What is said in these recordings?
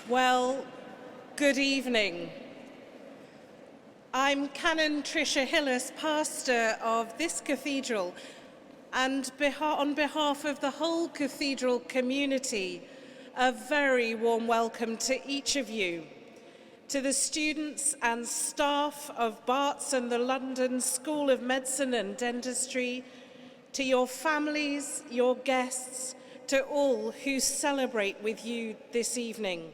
Well, good evening. I'm Canon Tricia Hillis, pastor of this cathedral, and on behalf of the whole cathedral community, a very warm welcome to each of you, to the students and staff of Barts and the London School of Medicine and Dentistry, to your families, your guests, to all who celebrate with you this evening.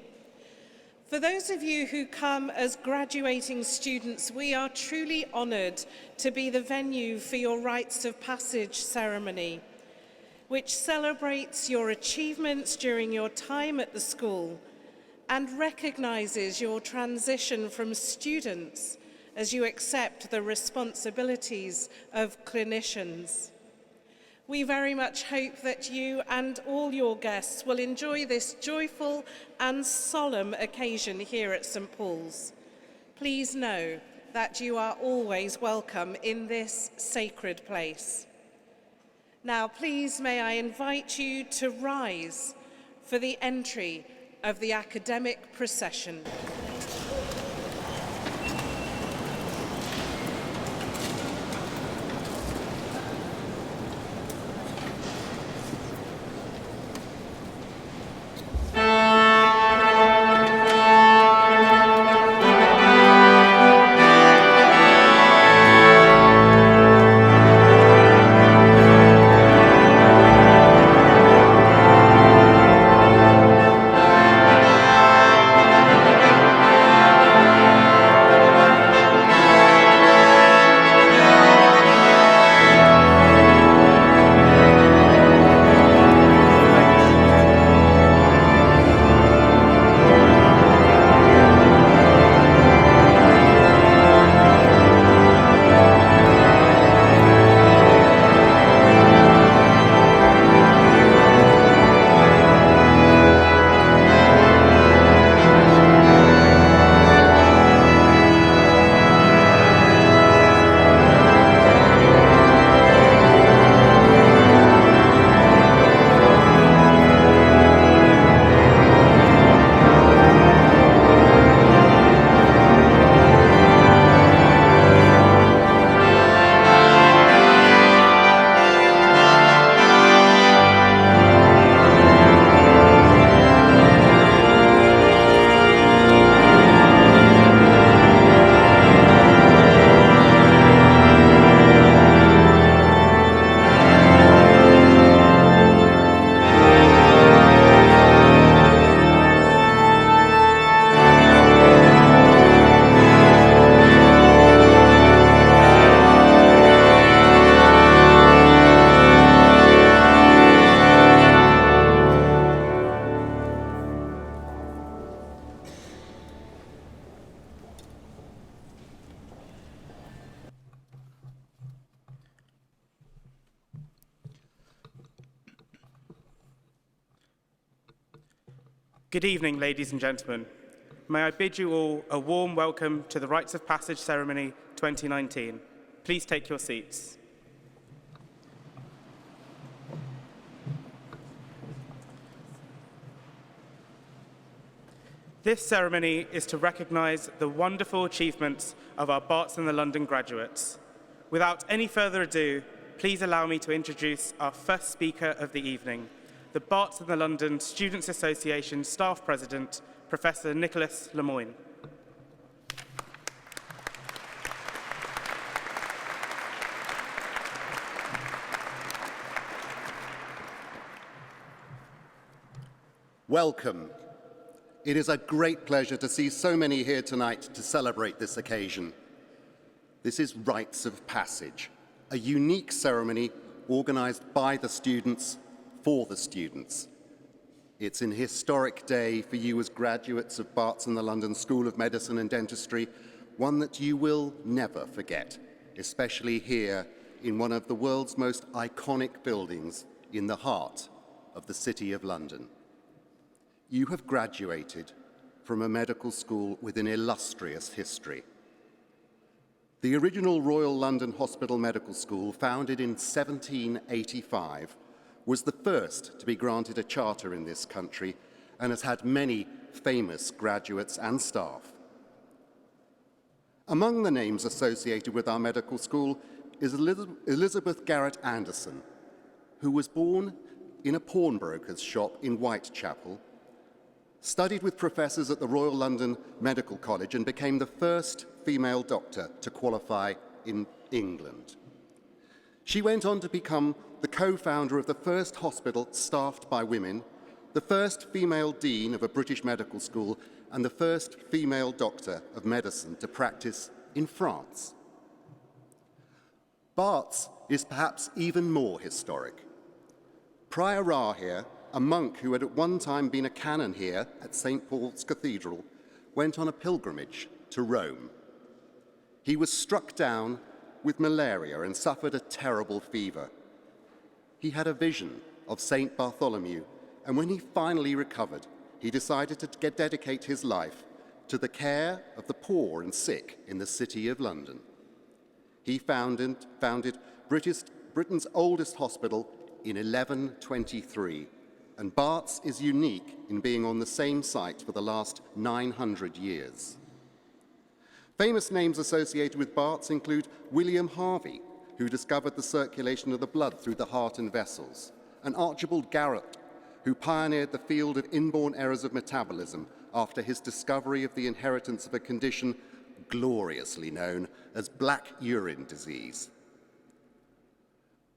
For those of you who come as graduating students, we are truly honoured to be the venue for your Rites of Passage ceremony, which celebrates your achievements during your time at the school and recognises your transition from students as you accept the responsibilities of clinicians. We very much hope that you and all your guests will enjoy this joyful and solemn occasion here at St. Paul's. Please know that you are always welcome in this sacred place. Now, please may I invite you to rise for the entry of the academic procession. Good evening, ladies and gentlemen. May I bid you all a warm welcome to the Rites of Passage Ceremony 2019. Please take your seats. This ceremony is to recognise the wonderful achievements of our Barts and the London graduates. Without any further ado, please allow me to introduce our first speaker of the evening, the Barts and the London Students' Association Staff President, Professor Nicholas Lemoyne. Welcome. It is a great pleasure to see so many here tonight to celebrate this occasion. This is Rites of Passage, a unique ceremony organized by the students for the students. It's an historic day for you as graduates of Barts and the London School of Medicine and Dentistry, one that you will never forget, especially here in one of the world's most iconic buildings in the heart of the City of London. You have graduated from a medical school with an illustrious history. The original Royal London Hospital Medical School, founded in 1785, was the first to be granted a charter in this country and has had many famous graduates and staff. Among the names associated with our medical school is Elizabeth Garrett Anderson, who was born in a pawnbroker's shop in Whitechapel, studied with professors at the Royal London Medical College, and became the first female doctor to qualify in England. She went on to become the co-founder of the first hospital staffed by women, the first female dean of a British medical school, and the first female doctor of medicine to practice in France. Barts is perhaps even more historic. Prior Ra here, a monk who had at one time been a canon here at St. Paul's Cathedral, went on a pilgrimage to Rome. He was struck down with malaria and suffered a terrible fever. He had a vision of St. Bartholomew, and when he finally recovered, he decided to dedicate his life to the care of the poor and sick in the City of London. He founded Britain's oldest hospital in 1123, and Barts is unique in being on the same site for the last 900 years. Famous names associated with Barts include William Harvey, who discovered the circulation of the blood through the heart and vessels, and Archibald Garrett, who pioneered the field of inborn errors of metabolism after his discovery of the inheritance of a condition gloriously known as black urine disease.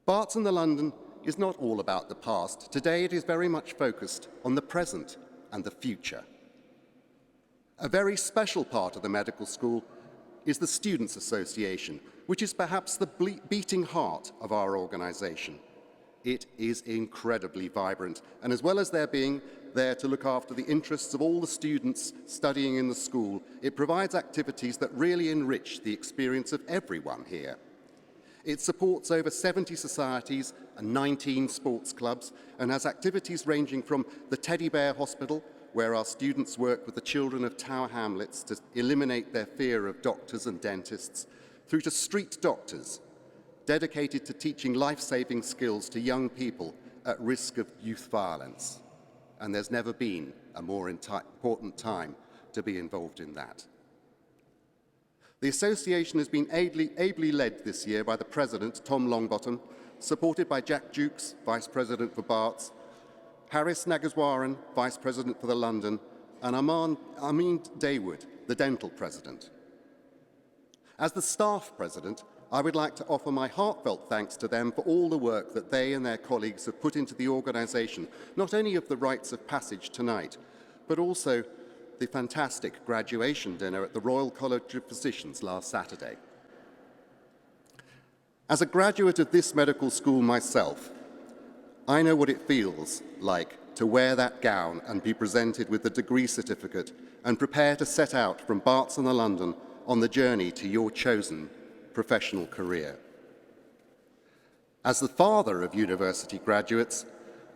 Barts in the London is not all about the past. Today it is very much focused on the present and the future. A very special part of the medical school is the Students' Association, which is perhaps the beating heart of our organisation. It is incredibly vibrant, and as well as there being there to look after the interests of all the students studying in the school, it provides activities that really enrich the experience of everyone here. It supports over 70 societies and 19 sports clubs, and has activities ranging from the Teddy Bear Hospital, where our students work with the children of Tower Hamlets to eliminate their fear of doctors and dentists, through to Street Doctors, dedicated to teaching life-saving skills to young people at risk of youth violence. And there's never been a more important time to be involved in that. The association has been ably led this year by the president, Tom Longbottom, supported by Jack Jukes, vice president for Barts, Harris Nagaswaran, vice president for the London, and Amin Daywood, the dental president. As the staff president, I would like to offer my heartfelt thanks to them for all the work that they and their colleagues have put into the organisation, not only of the Rites of Passage tonight, but also the fantastic graduation dinner at the Royal College of Physicians last Saturday. As a graduate of this medical school myself, I know what it feels like to wear that gown and be presented with the degree certificate and prepare to set out from Barts and the London on the journey to your chosen professional career. As the father of university graduates,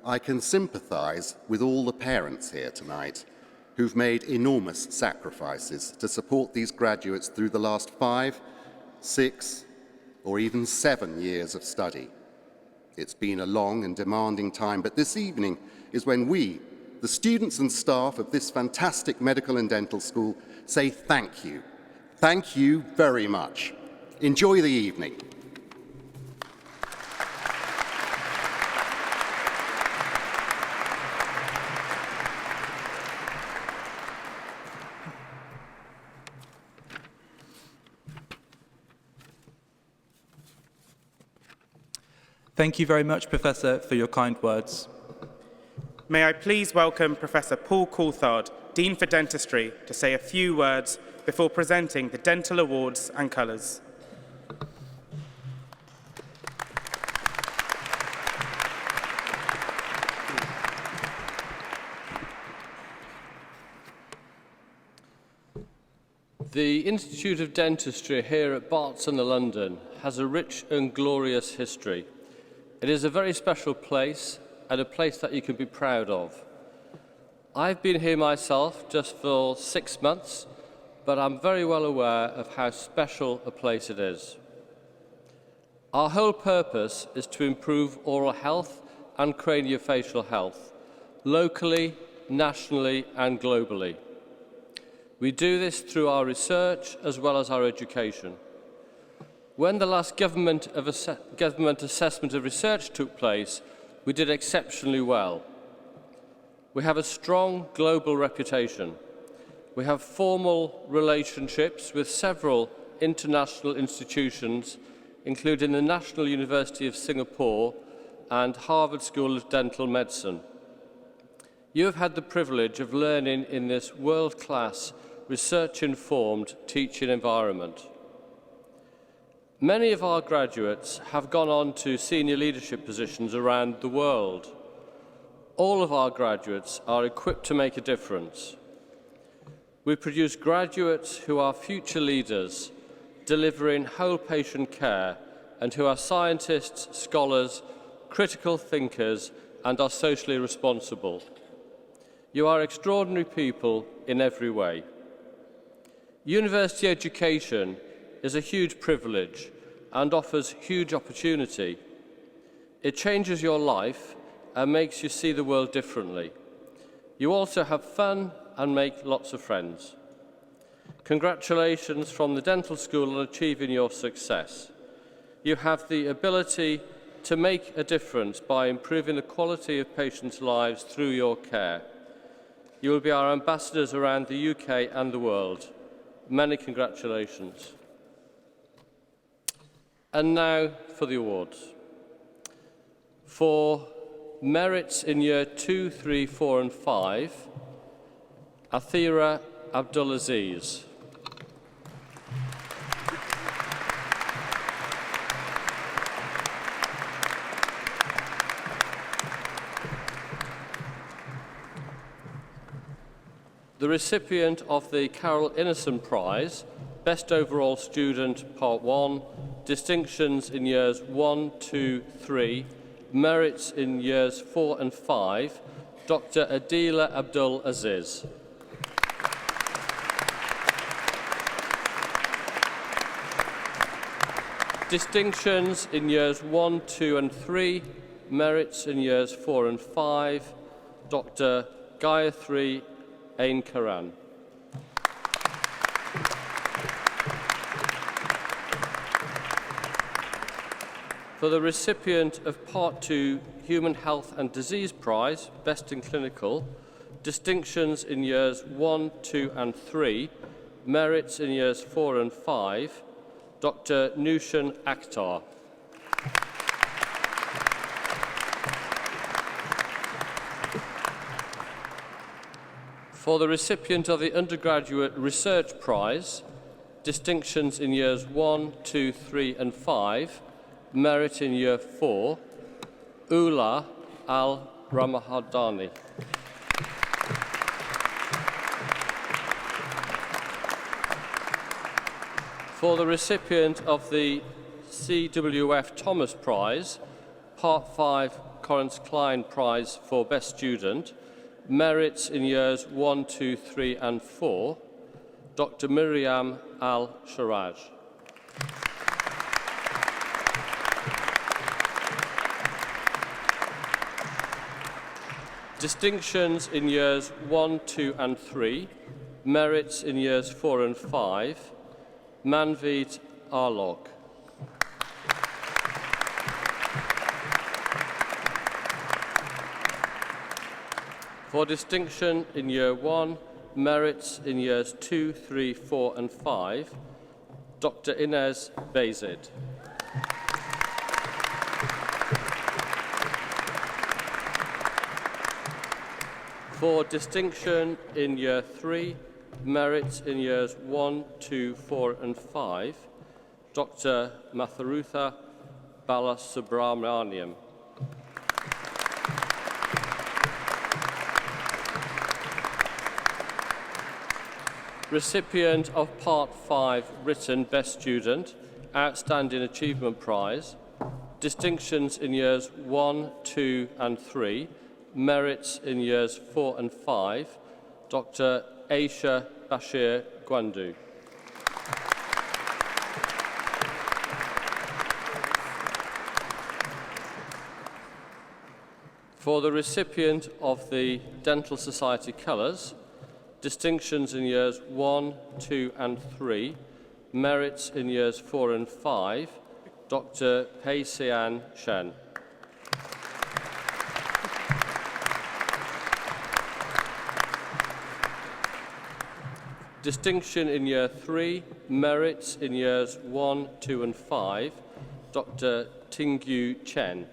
I can sympathise with all the parents here tonight who've made enormous sacrifices to support these graduates through the last 5, 6, or even 7 years of study. It's been a long and demanding time, but this evening is when we, the students and staff of this fantastic medical and dental school, say thank you. Thank you very much. Enjoy the evening. Thank you very much, Professor, for your kind words. May I please welcome Professor Paul Coulthard, Dean for Dentistry, to say a few words before presenting the Dental Awards and Colours. The Institute of Dentistry here at Barts in London has a rich and glorious history. It is a very special place and a place that you can be proud of. I've been here myself just for 6 months, but I'm very well aware of how special a place it is. Our whole purpose is to improve oral health and craniofacial health, locally nationally and globally. We do this through our research as well as our education. When the last government assessment of research took place, we did exceptionally well. We have a strong global reputation. We have formal relationships with several international institutions, including the National University of Singapore and Harvard School of Dental Medicine. You have had the privilege of learning in this world-class, research-informed teaching environment. Many of our graduates have gone on to senior leadership positions around the world. All of our graduates are equipped to make a difference. We produce graduates who are future leaders, delivering whole patient care, and who are scientists, scholars, critical thinkers, and are socially responsible. You are extraordinary people in every way. University education is a huge privilege and offers huge opportunity. It changes your life and makes you see the world differently. You also have fun and make lots of friends. Congratulations from the dental school on achieving your success. You have the ability to make a difference by improving the quality of patients' lives through your care. You will be our ambassadors around the UK and the world. Many congratulations. And now for the awards. For merits in year 2, 3, 4 and 5, Athira Abdulaziz. The recipient of the Carol Innocent Prize, Best Overall Student, Part 1, distinctions in years 1, 2, 3, merits in years 4 and 5, Dr. Adila Abdul Aziz. Distinctions in years 1, 2 and 3, merits in years 4 and 5, Dr. Gayatri Ain Karan. For the recipient of Part 2 Human Health and Disease Prize, Best in Clinical, distinctions in years 1, 2 and 3, merits in years 4 and 5, Dr. Nushan Akhtar. For the recipient of the Undergraduate Research Prize, distinctions in years 1, 2, 3 and 5, merit in year 4, Ula Al-Ramahadani. For the recipient of the CWF Thomas Prize, Part 5 Corrance Klein Prize for Best Student, merits in years 1, 2, 3 and 4, Dr. Miriam Al-Sharaj. Distinctions in years 1, 2 and 3, merits in years 4 and 5, Manveed Arlog. For distinction in year 1, merits in years 2, 3, 4 and 5, Dr. Inez Bezid. For distinction in year 3, merits in years 1, 2, 4 and 5, Dr. Matharutha Balasubramaniam. Recipient of Part 5 Written Best Student, Outstanding Achievement Prize, distinctions in years 1, 2 and 3, merits in years 4 and 5, Dr. Aisha Bashir Gwandu. For the recipient of the Dental Society Colours, distinctions in years 1, 2 and 3, merits in years 4 and 5, Dr. Pei Sian Shen. Distinction in year 3, merits in years 1, 2 and 5, Dr. Tingyu Chen.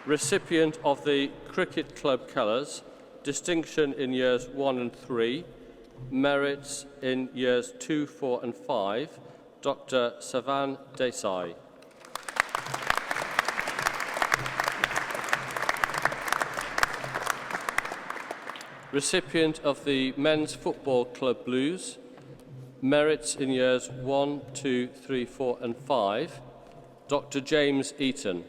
Recipient of the Cricket Club Colours, distinction in years 1 and 3, merits in years 2, 4 and 5, Dr. Savan Desai. Recipient of the Men's Football Club Blues, merits in years 1, 2, 3, 4 and 5, Dr. James Eaton.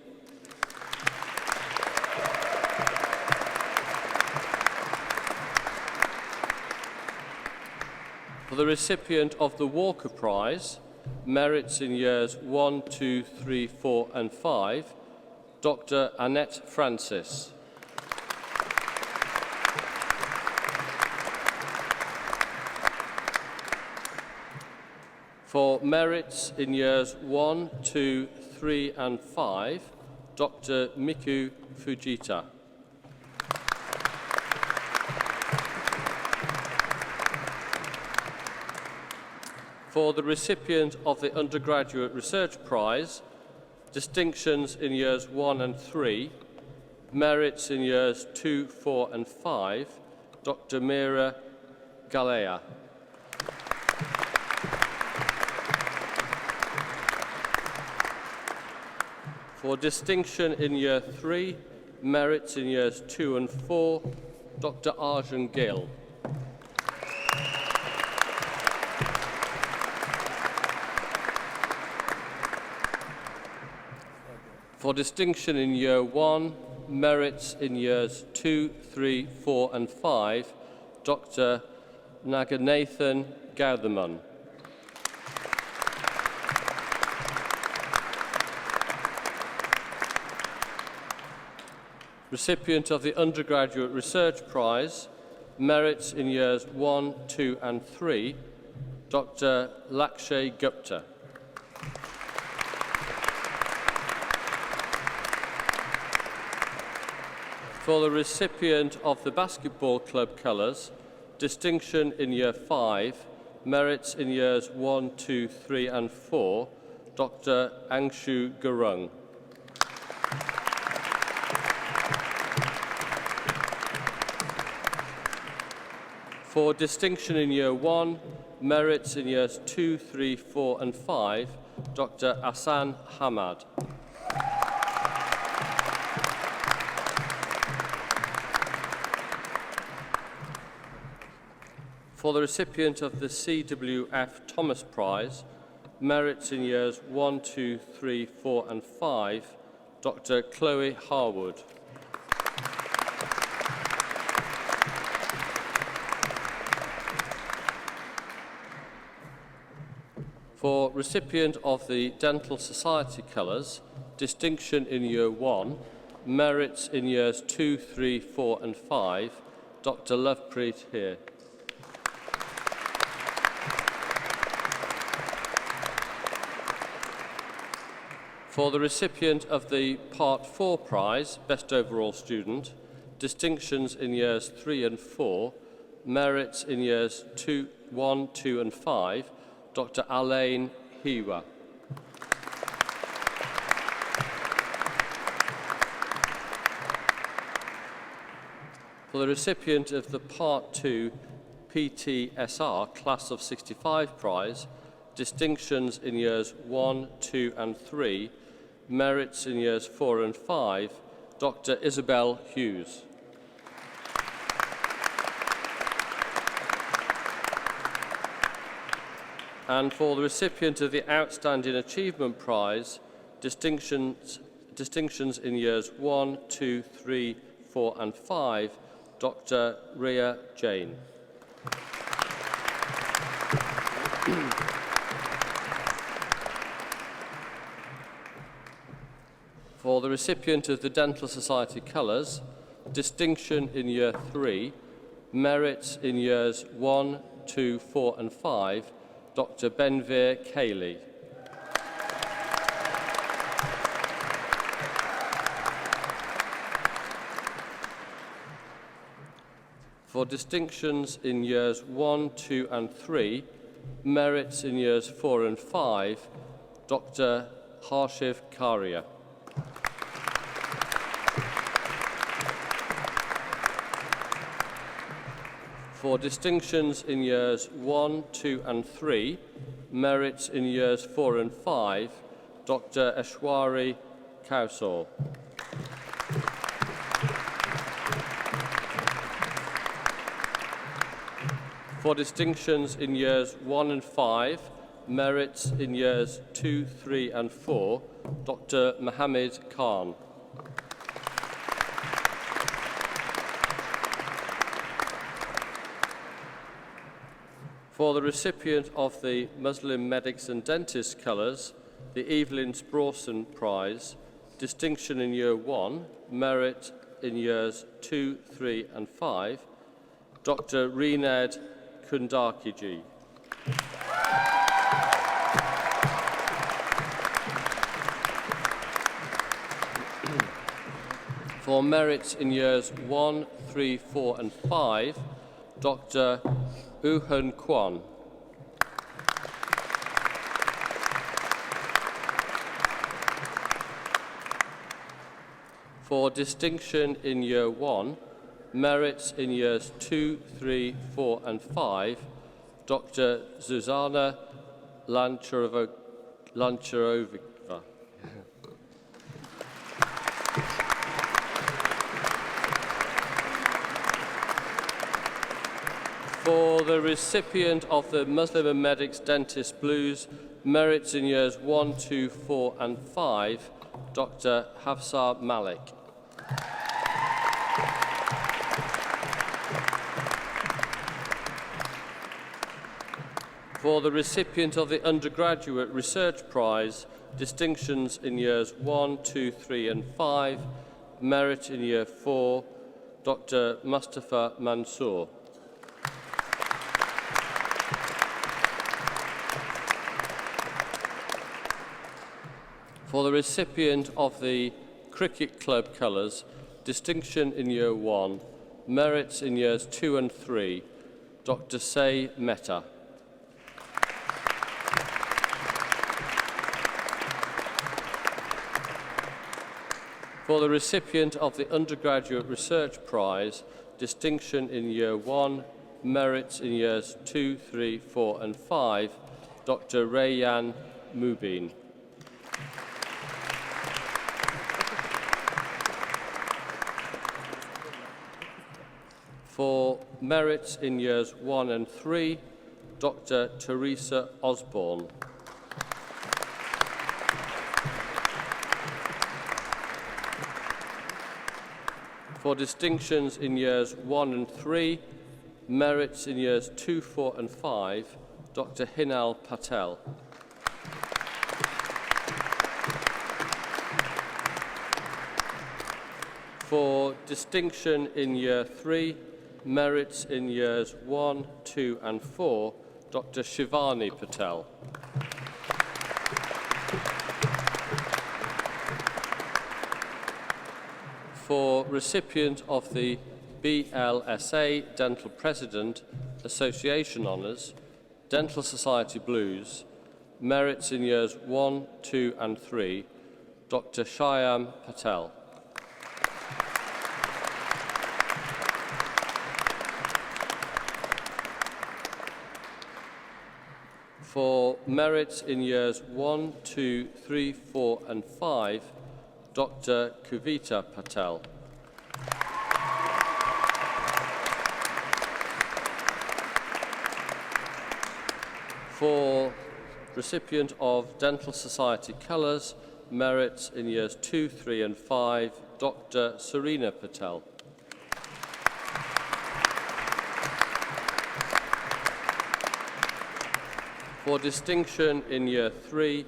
For the recipient of the Walker Prize, merits in years 1, 2, 3, 4 and 5, Dr. Annette Francis. For merits in years 1, 2, 3 and 5, Dr. Miku Fujita. For the recipient of the Undergraduate Research Prize, distinctions in years 1 and 3, merits in years 2, 4 and 5, Dr. Mira Galea. For distinction in year 3, merits in years 2 and 4, Dr. Arjun Gill. For distinction in year 1, merits in years 2, 3, 4 and 5, Dr. Naganathan Gauthaman. Recipient of the Undergraduate Research Prize, merits in years 1, 2 and 3, Dr. Lakshay Gupta. For the recipient of the Basketball Club Colours, distinction in year 5, merits in years 1, 2, 3 and 4, Dr. Angshu Gurung. For distinction in year 1, merits in years 2, 3, 4 and 5, Dr. Asan Hamad. For the recipient of the CWF Thomas Prize, merits in years 1, 2, 3, 4 and 5, Dr. Chloe Harwood. For recipient of the Dental Society Colours, distinction in year 1, merits in years 2, 3, 4 and 5, Dr. Lovepreet here. For the recipient of the Part 4 Prize, Best Overall Student, distinctions in years 3 and 4, merits in years 1, 2 and 5, Dr. Alain Hiwa. For the recipient of the Part 2 PTSR Class of 65 Prize, distinctions in years 1, 2 and 3, merits in years 4 and 5, Dr. Isabel Hughes. And for the recipient of the Outstanding Achievement Prize, distinctions in years 1, 2, 3, 4 and 5, Dr. Ria Jain. For the recipient of the Dental Society Colours, distinction in Year 3, merit in Years 1, 2, 4 and 5, Dr Benveer Cayley. For distinctions in Years 1, 2 and 3, merits in Years 4 and 5, Dr Harshiv Karia. For distinctions in Years 1, 2 and 3, merits in Years 4 and 5, Dr Eshwari Kausar. For distinctions in Years 1 and 5, merits in Years 2, 3 and 4, Dr Mohammed Khan. For the recipient of the Muslim Medics and Dentists Colours, the Evelyn Sprawson Prize, distinction in Year 1, merit in Years 2, 3 and 5, Dr Reened Kundarkiji. For merits in Years 1, 3, 4 and 5, Dr Uhun Kwan. For distinction in Year 1, merits in Years 2, 3, 4 and 5, Dr Zuzana Lancharovica. For the recipient of the Muslim and Medics Dentist Blues, merits in Years 1, 2, 4 and 5, Dr Hafsa Malik. For the recipient of the Undergraduate Research Prize, distinctions in Years 1, 2, 3 and 5, merit in Year 4, Dr Mustafa Mansour. For the recipient of the Cricket Club Colours, distinction in Year 1, merits in Years 2 and 3, Dr Say Mehta. For the recipient of the Undergraduate Research Prize, distinction in Year 1, merits in Years 2, 3, 4 and 5, Dr Rayyan Mubin. For merits in Years 1 and 3, Dr Teresa Osborne. For distinctions in Years 1 and 3, merits in Years 2, 4 and 5, Dr Hinal Patel. For distinction in Year 3, merits in Years 1, 2 and 4, Dr Shivani Patel. For recipient of the BLSA Dental President Association Honours, Dental Society Blues, merits in Years 1, 2 and 3, Dr Shyam Patel. For merits in Years 1, 2, 3, 4 and 5, Dr Kavita Patel. For recipient of Dental Society Colours, merits in Years 2, 3 and 5, Dr Serena Patel. For distinction in Year 3,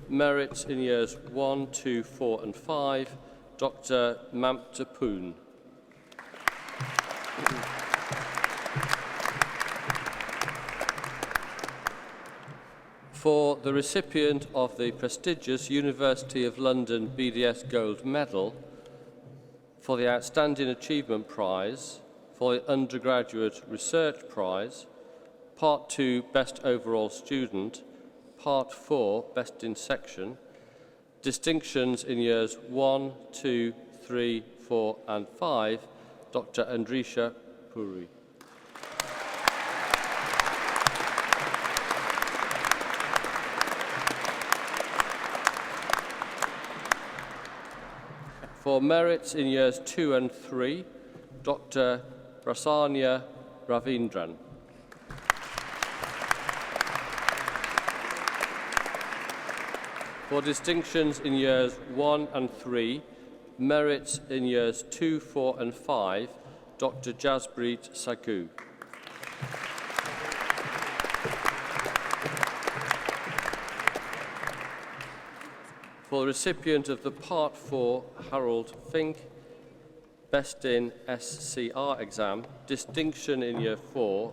Merit in years 1, 2, 4 and 5, Dr. Mamta Poon. For the recipient of the prestigious University of London BDS Gold Medal, for the Outstanding Achievement Prize, for the Undergraduate Research Prize, Part 2 Best Overall Student, Part 4 Best in Section, distinctions in years 1, 2, 3, 4 and 5, Dr. Andrisha Puri. For merits in years 2 and 3, Dr. Prasanya Ravindran. For distinctions in years 1 and 3, merits in years 2, 4 and 5, Dr. Jaspreet Sagu. For the recipient of the Part 4 Harold Fink Best in SCR exam, distinction in year 4,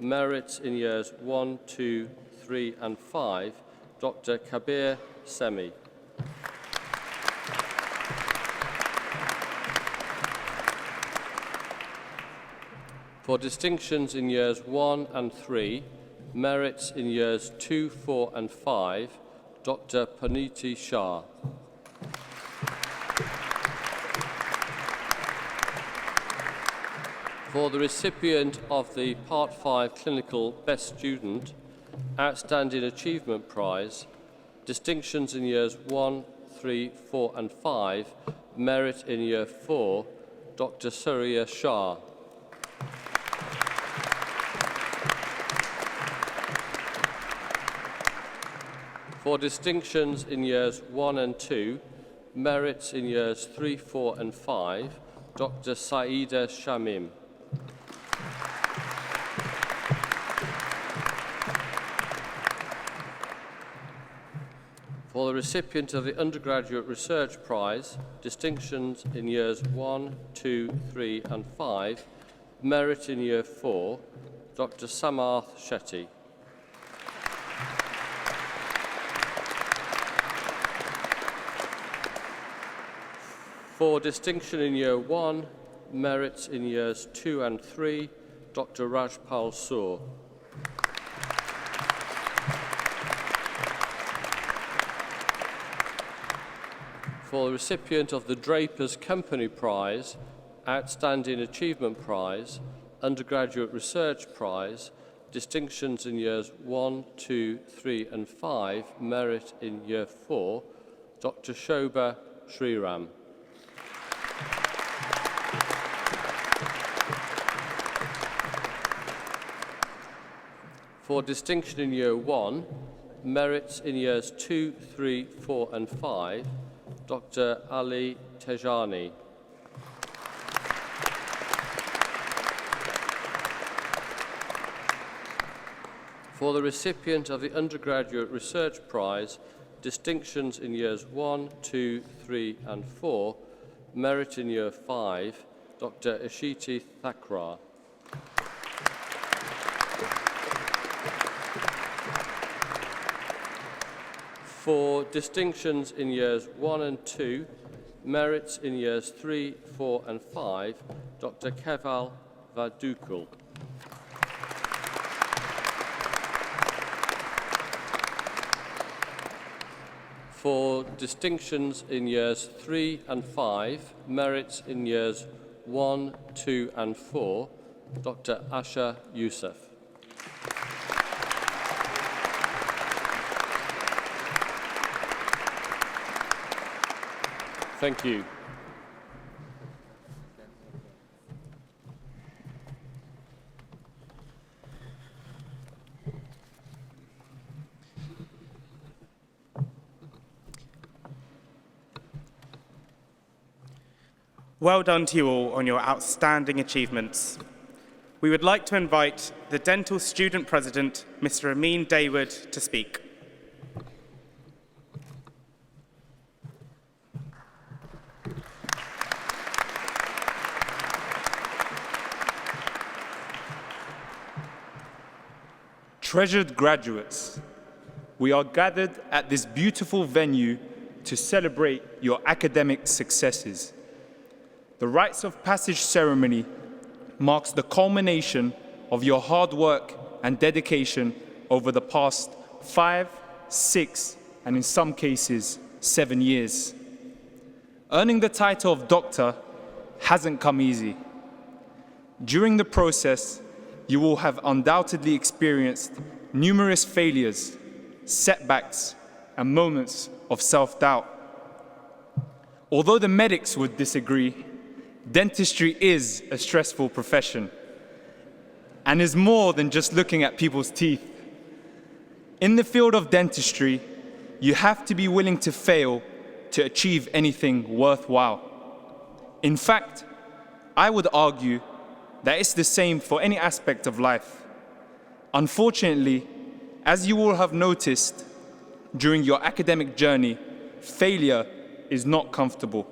merits in years 1, 2, 3 and 5, Dr. Kabir Semi. For distinctions in years 1 and 3, merits in years 2, 4 and 5, Dr. Paniti Shah. For the recipient of the Part 5 Clinical Best Student, Outstanding Achievement Prize, distinctions in years 1, 3, 4 and 5, merit in year 4, Dr. Surya Shah. For distinctions in years 1 and 2, merits in years 3, 4 and 5, Dr. Saida Shamim. For the recipient of the Undergraduate Research Prize, distinctions in years 1, 2, 3 and 5, merit in year 4, Dr. Samarth Shetty. For distinction in year 1, merits in years 2 and 3, Dr. Rajpal Soor. For the recipient of the Drapers Company Prize, Outstanding Achievement Prize, Undergraduate Research Prize, distinctions in years 1, 2, 3 and 5, merit in year 4, Dr. Shobha Sriram. For distinction in year 1, merits in years 2, 3, 4 and 5, Dr. Ali Tejani. For the recipient of the Undergraduate Research Prize, distinctions in years 1, 2, 3 and 4, merit in year 5, Dr. Ishiti Thakrar. For distinctions in years 1 and 2, merits in years 3, 4 and 5, Dr. Keval Vadukul. For distinctions in years 3 and 5, merits in years 1, 2 and 4, Dr. Asha Youssef. Thank you. Well done to you all on your outstanding achievements. We would like to invite the Dental Student President, Mr. Amin Dawood, to speak. Treasured graduates, we are gathered at this beautiful venue to celebrate your academic successes. The Rites of Passage ceremony marks the culmination of your hard work and dedication over the past 5, 6, and in some cases, 7 years. Earning the title of doctor hasn't come easy. During the process, you will have undoubtedly experienced numerous failures, setbacks, and moments of self-doubt. Although the medics would disagree, dentistry is a stressful profession and is more than just looking at people's teeth. In the field of dentistry, you have to be willing to fail to achieve anything worthwhile. In fact, I would argue that it's the same for any aspect of life. Unfortunately, as you all have noticed during your academic journey, failure is not comfortable.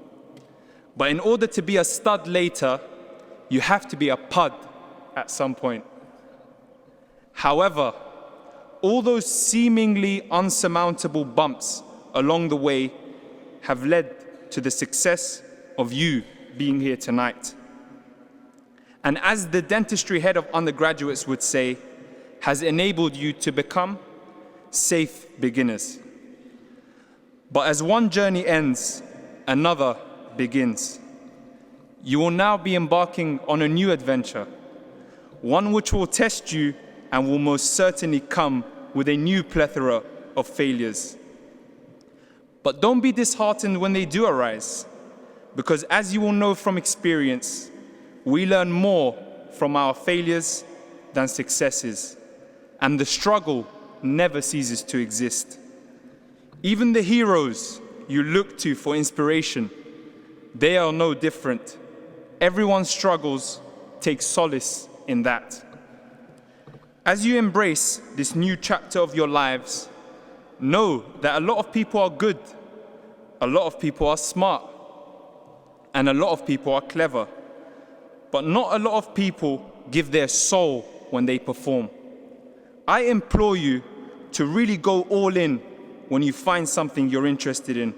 But in order to be a stud later, you have to be a pud at some point. However, all those seemingly unsurmountable bumps along the way have led to the success of you being here tonight. And as the dentistry head of undergraduates would say, has enabled you to become safe beginners. But as one journey ends, another begins. You will now be embarking on a new adventure, one which will test you and will most certainly come with a new plethora of failures. But don't be disheartened when they do arise, because as you will know from experience, we learn more from our failures than successes, and the struggle never ceases to exist. Even the heroes you look to for inspiration, they are no different. Everyone's struggles take solace in that. As you embrace this new chapter of your lives, know that a lot of people are good, a lot of people are smart, and a lot of people are clever. But not a lot of people give their soul when they perform. I implore you to really go all in when you find something you're interested in.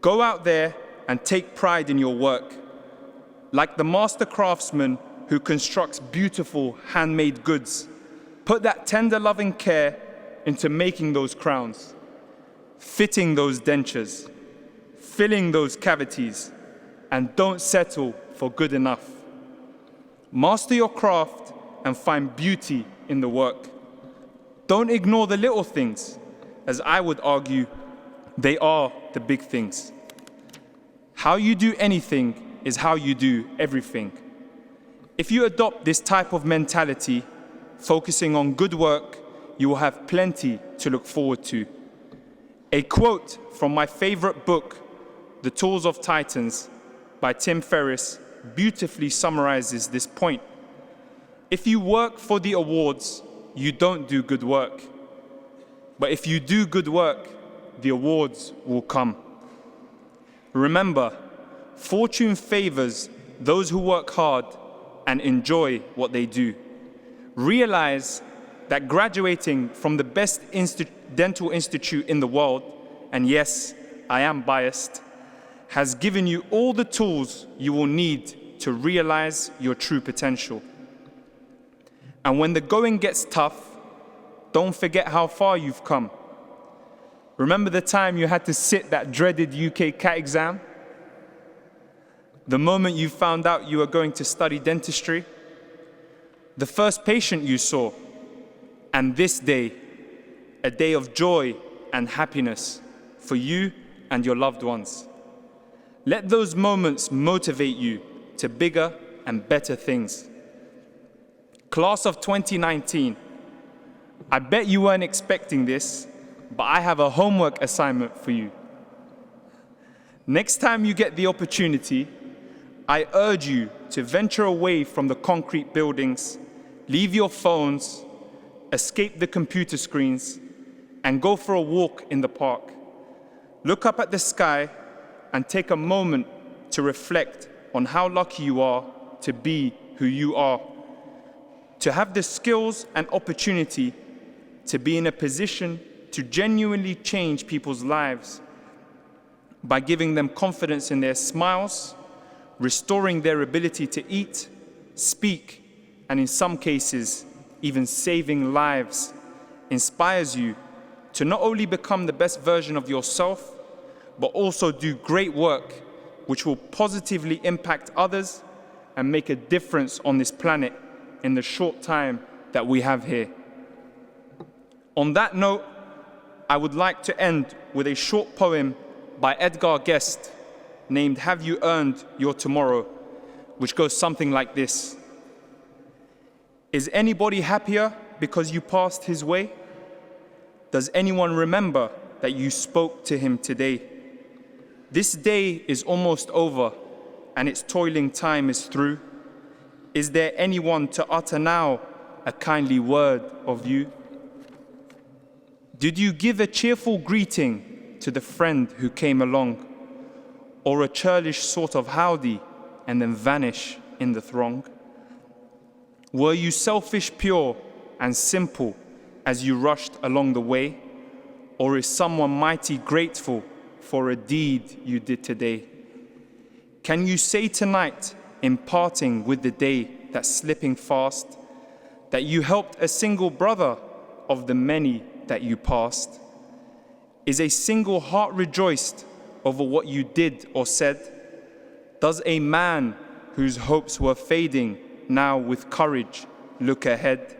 Go out there and take pride in your work. Like the master craftsman who constructs beautiful handmade goods, put that tender loving care into making those crowns, fitting those dentures, filling those cavities, and don't settle for good enough. Master your craft and find beauty in the work. Don't ignore the little things, as I would argue, they are the big things. How you do anything is how you do everything. If you adopt this type of mentality, focusing on good work, you will have plenty to look forward to. A quote from my favorite book, The Tools of Titans, by Tim Ferriss, beautifully summarizes this point. If you work for the awards, you don't do good work. But if you do good work, the awards will come. Remember, fortune favors those who work hard and enjoy what they do. Realize that graduating from the best dental institute in the world, and yes, I am biased, has given you all the tools you will need to realize your true potential. And when the going gets tough, don't forget how far you've come. Remember the time you had to sit that dreaded UK CAT exam? The moment you found out you were going to study dentistry? The first patient you saw? And this day, a day of joy and happiness for you and your loved ones. Let those moments motivate you to bigger and better things. Class of 2019, I bet you weren't expecting this, but I have a homework assignment for you. Next time you get the opportunity, I urge you to venture away from the concrete buildings, leave your phones, escape the computer screens, and go for a walk in the park. Look up at the sky and take a moment to reflect on how lucky you are to be who you are, to have the skills and opportunity to be in a position to genuinely change people's lives by giving them confidence in their smiles, restoring their ability to eat, speak, and in some cases, even saving lives, inspires you to not only become the best version of yourself, but also do great work which will positively impact others and make a difference on this planet in the short time that we have here. On that note, I would like to end with a short poem by Edgar Guest named "Have You Earned Your Tomorrow?", which goes something like this. Is anybody happier because you passed his way? Does anyone remember that you spoke to him today? This day is almost over and its toiling time is through. Is there anyone to utter now a kindly word of you? Did you give a cheerful greeting to the friend who came along, or a churlish sort of howdy and then vanish in the throng? Were you selfish, pure, and simple as you rushed along the way, or is someone mighty grateful for a deed you did today? Can you say tonight, in parting with the day that's slipping fast, that you helped a single brother of the many that you passed? Is a single heart rejoiced over what you did or said? Does a man whose hopes were fading now with courage look ahead?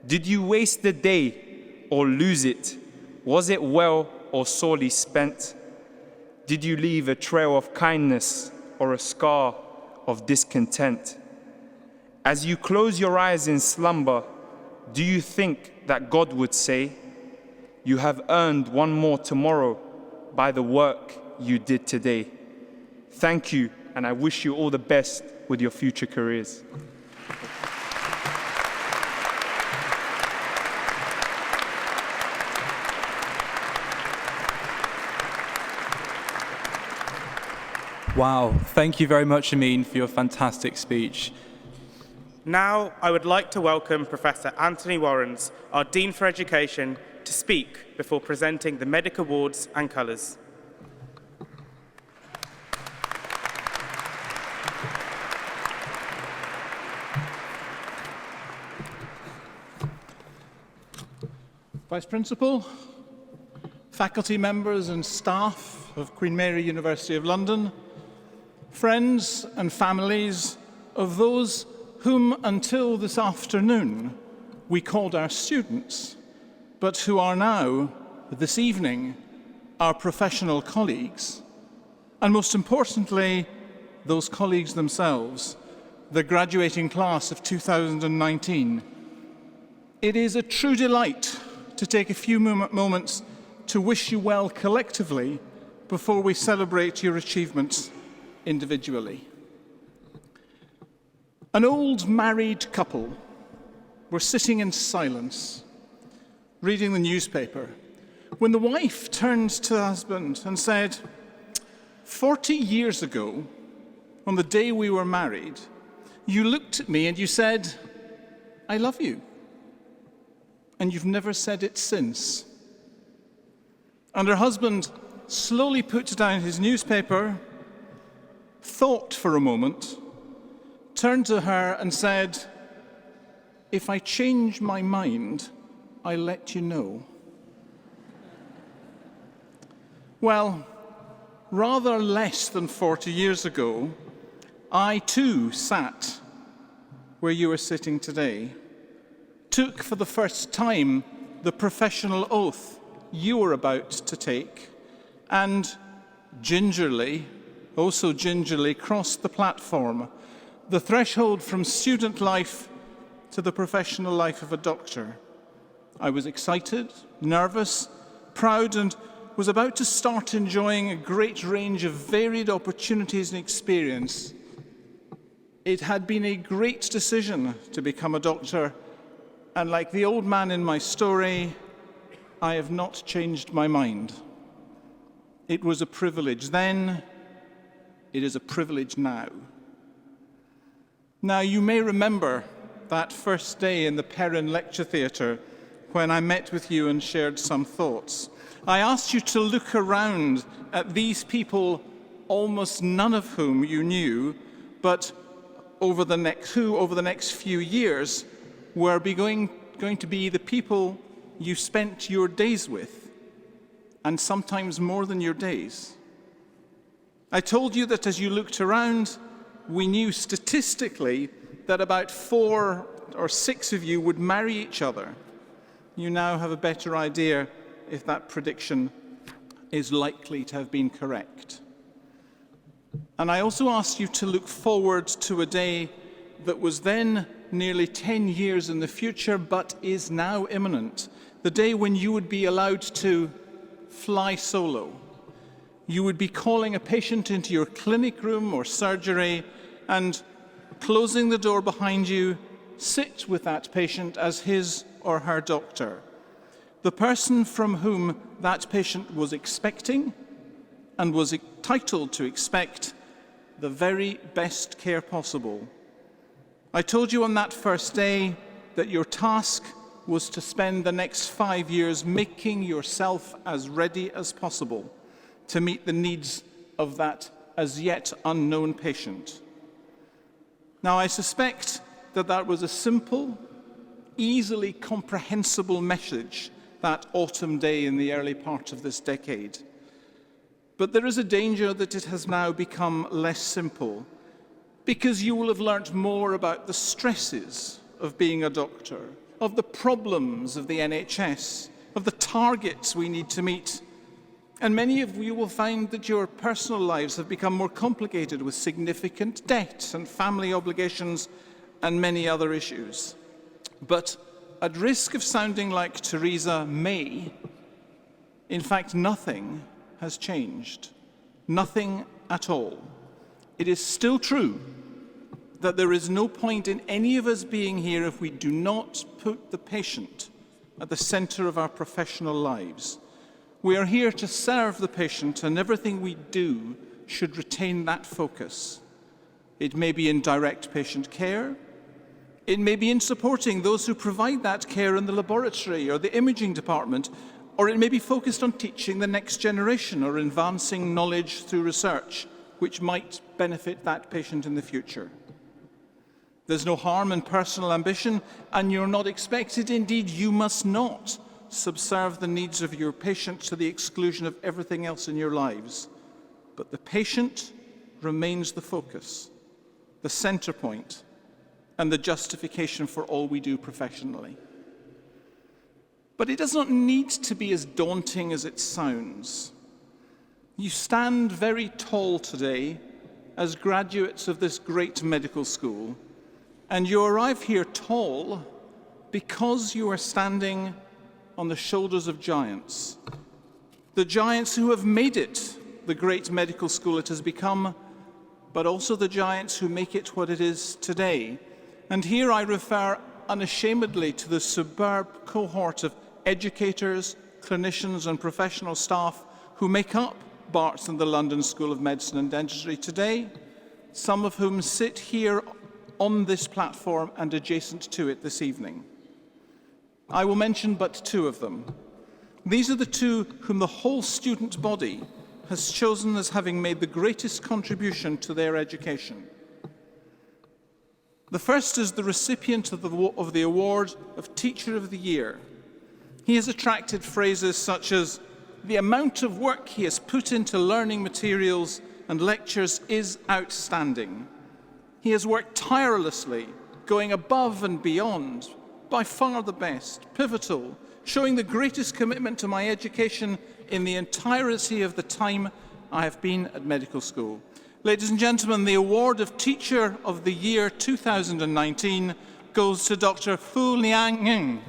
Did you waste the day or lose it? Was it well or sorely spent? Did you leave a trail of kindness or a scar of discontent? As you close your eyes in slumber, do you think that God would say, you have earned one more tomorrow by the work you did today? Thank you, and I wish you all the best with your future careers. Wow, thank you very much, Amin, for your fantastic speech. Now, I would like to welcome Professor Anthony Warrens, our Dean for Education, to speak before presenting the Medic Awards and colours. Vice Principal, faculty members and staff of Queen Mary University of London, friends and families of those whom until this afternoon we called our students, but who are now, this evening, our professional colleagues, and most importantly, those colleagues themselves, the graduating class of 2019. It is a true delight to take a few moments to wish you well collectively before we celebrate your achievements individually. An old married couple were sitting in silence, reading the newspaper, when the wife turned to the husband and said, 40 years ago, on the day we were married, you looked at me and you said, I love you. And you've never said it since. And her husband slowly put down his newspaper, thought for a moment, turned to her and said, if I change my mind, I'll let you know. Well, rather less than 40 years ago, I too sat where you are sitting today, took for the first time the professional oath you were about to take, and gingerly, oh so gingerly, crossed the platform, the threshold from student life to the professional life of a doctor. I was excited, nervous, proud, and was about to start enjoying a great range of varied opportunities and experience. It had been a great decision to become a doctor, and like the old man in my story, I have not changed my mind. It was a privilege then, it is a privilege now. Now, you may remember that first day in the Perrin Lecture Theatre when I met with you and shared some thoughts. I asked you to look around at these people, almost none of whom you knew, but over the next few years were going to be the people you spent your days with, and sometimes more than your days. I told you that as you looked around, we knew statistically that about 4 or 6 of you would marry each other. You now have a better idea if that prediction is likely to have been correct. And I also asked you to look forward to a day that was then nearly 10 years in the future, but is now imminent. The day when you would be allowed to fly solo. You would be calling a patient into your clinic room or surgery and, closing the door behind you, sit with that patient as his or her doctor. The person from whom that patient was expecting and was entitled to expect the very best care possible. I told you on that first day that your task was to spend the next 5 years making yourself as ready as possible to meet the needs of that as yet unknown patient. Now, I suspect that that was a simple, easily comprehensible message that autumn day in the early part of this decade. But there is a danger that it has now become less simple, because you will have learnt more about the stresses of being a doctor, of the problems of the NHS, of the targets we need to meet. And many of you will find that your personal lives have become more complicated with significant debt and family obligations and many other issues. But at risk of sounding like Theresa May, in fact, nothing has changed. Nothing at all. It is still true that there is no point in any of us being here if we do not put the patient at the center of our professional lives. We are here to serve the patient, and everything we do should retain that focus. It may be in direct patient care. It may be in supporting those who provide that care in the laboratory or the imaging department, or it may be focused on teaching the next generation or advancing knowledge through research, which might benefit that patient in the future. There's no harm in personal ambition, and you're not expected, indeed you must not, subserve the needs of your patient to the exclusion of everything else in your lives. But the patient remains the focus, the center point, and the justification for all we do professionally. But it does not need to be as daunting as it sounds. You stand very tall today as graduates of this great medical school, and you arrive here tall because you are standing on the shoulders of giants. The giants who have made it the great medical school it has become, but also the giants who make it what it is today. And here I refer unashamedly to the superb cohort of educators, clinicians and professional staff who make up Barts and the London School of Medicine and Dentistry today, some of whom sit here on this platform and adjacent to it this evening. I will mention but 2 of them. These are the 2 whom the whole student body has chosen as having made the greatest contribution to their education. The first is the recipient of the award of Teacher of the Year. He has attracted phrases such as, "The amount of work he has put into learning materials and lectures is outstanding. He has worked tirelessly, going above and beyond, by far the best, pivotal, showing the greatest commitment to my education in the entirety of the time I have been at medical school." Ladies and gentlemen, the award of Teacher of the Year 2019 goes to Dr. Fu Liang.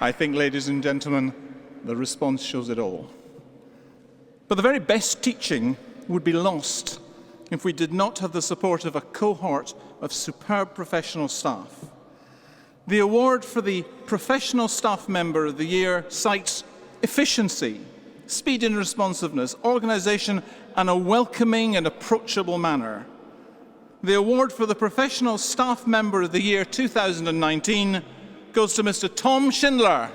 I think, ladies and gentlemen, the response shows it all. But the very best teaching would be lost if we did not have the support of a cohort of superb professional staff. The award for the Professional Staff Member of the Year cites efficiency, speed and responsiveness, organisation, and a welcoming and approachable manner. The award for the Professional Staff Member of the Year 2019 goes to Mr. Tom Schindler.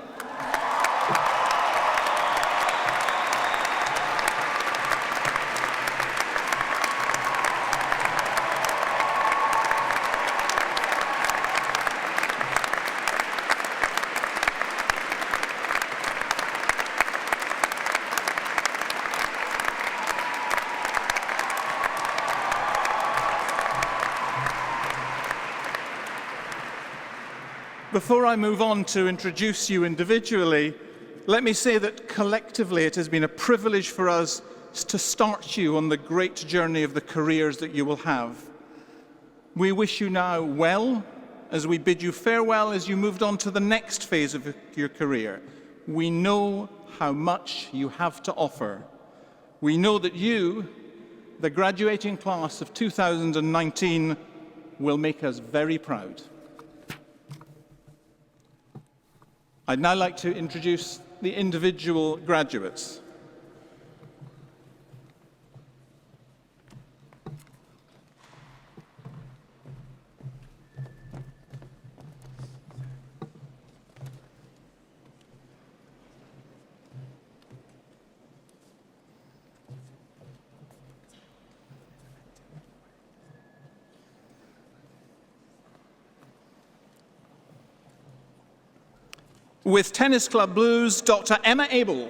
Before I move on to introduce you individually, let me say that collectively it has been a privilege for us to start you on the great journey of the careers that you will have. We wish you now well as we bid you farewell as you moved on to the next phase of your career. We know how much you have to offer. We know that you, the graduating class of 2019, will make us very proud. I'd now like to introduce the individual graduates. With Tennis Club Blues, Dr. Emma Abel.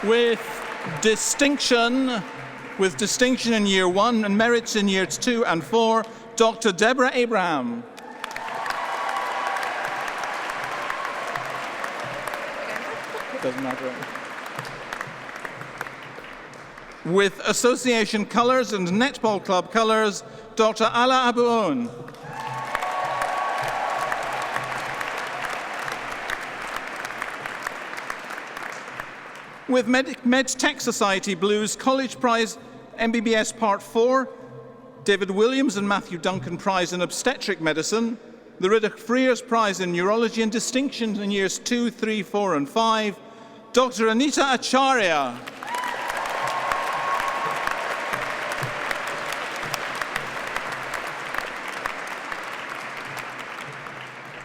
With distinction in Year 1 and merits in Years 2 and 4, Dr. Deborah Abraham. Doesn't matter. With Association Colours and Netball Club Colours, Dr. Ala Abuon. With MedTech Society Blues College Prize MBBS Part 4, David Williams and Matthew Duncan Prize in Obstetric Medicine, the Riddick Frears Prize in Neurology and Distinction in Years 2, 3, 4 and 5, Dr. Anita Acharya.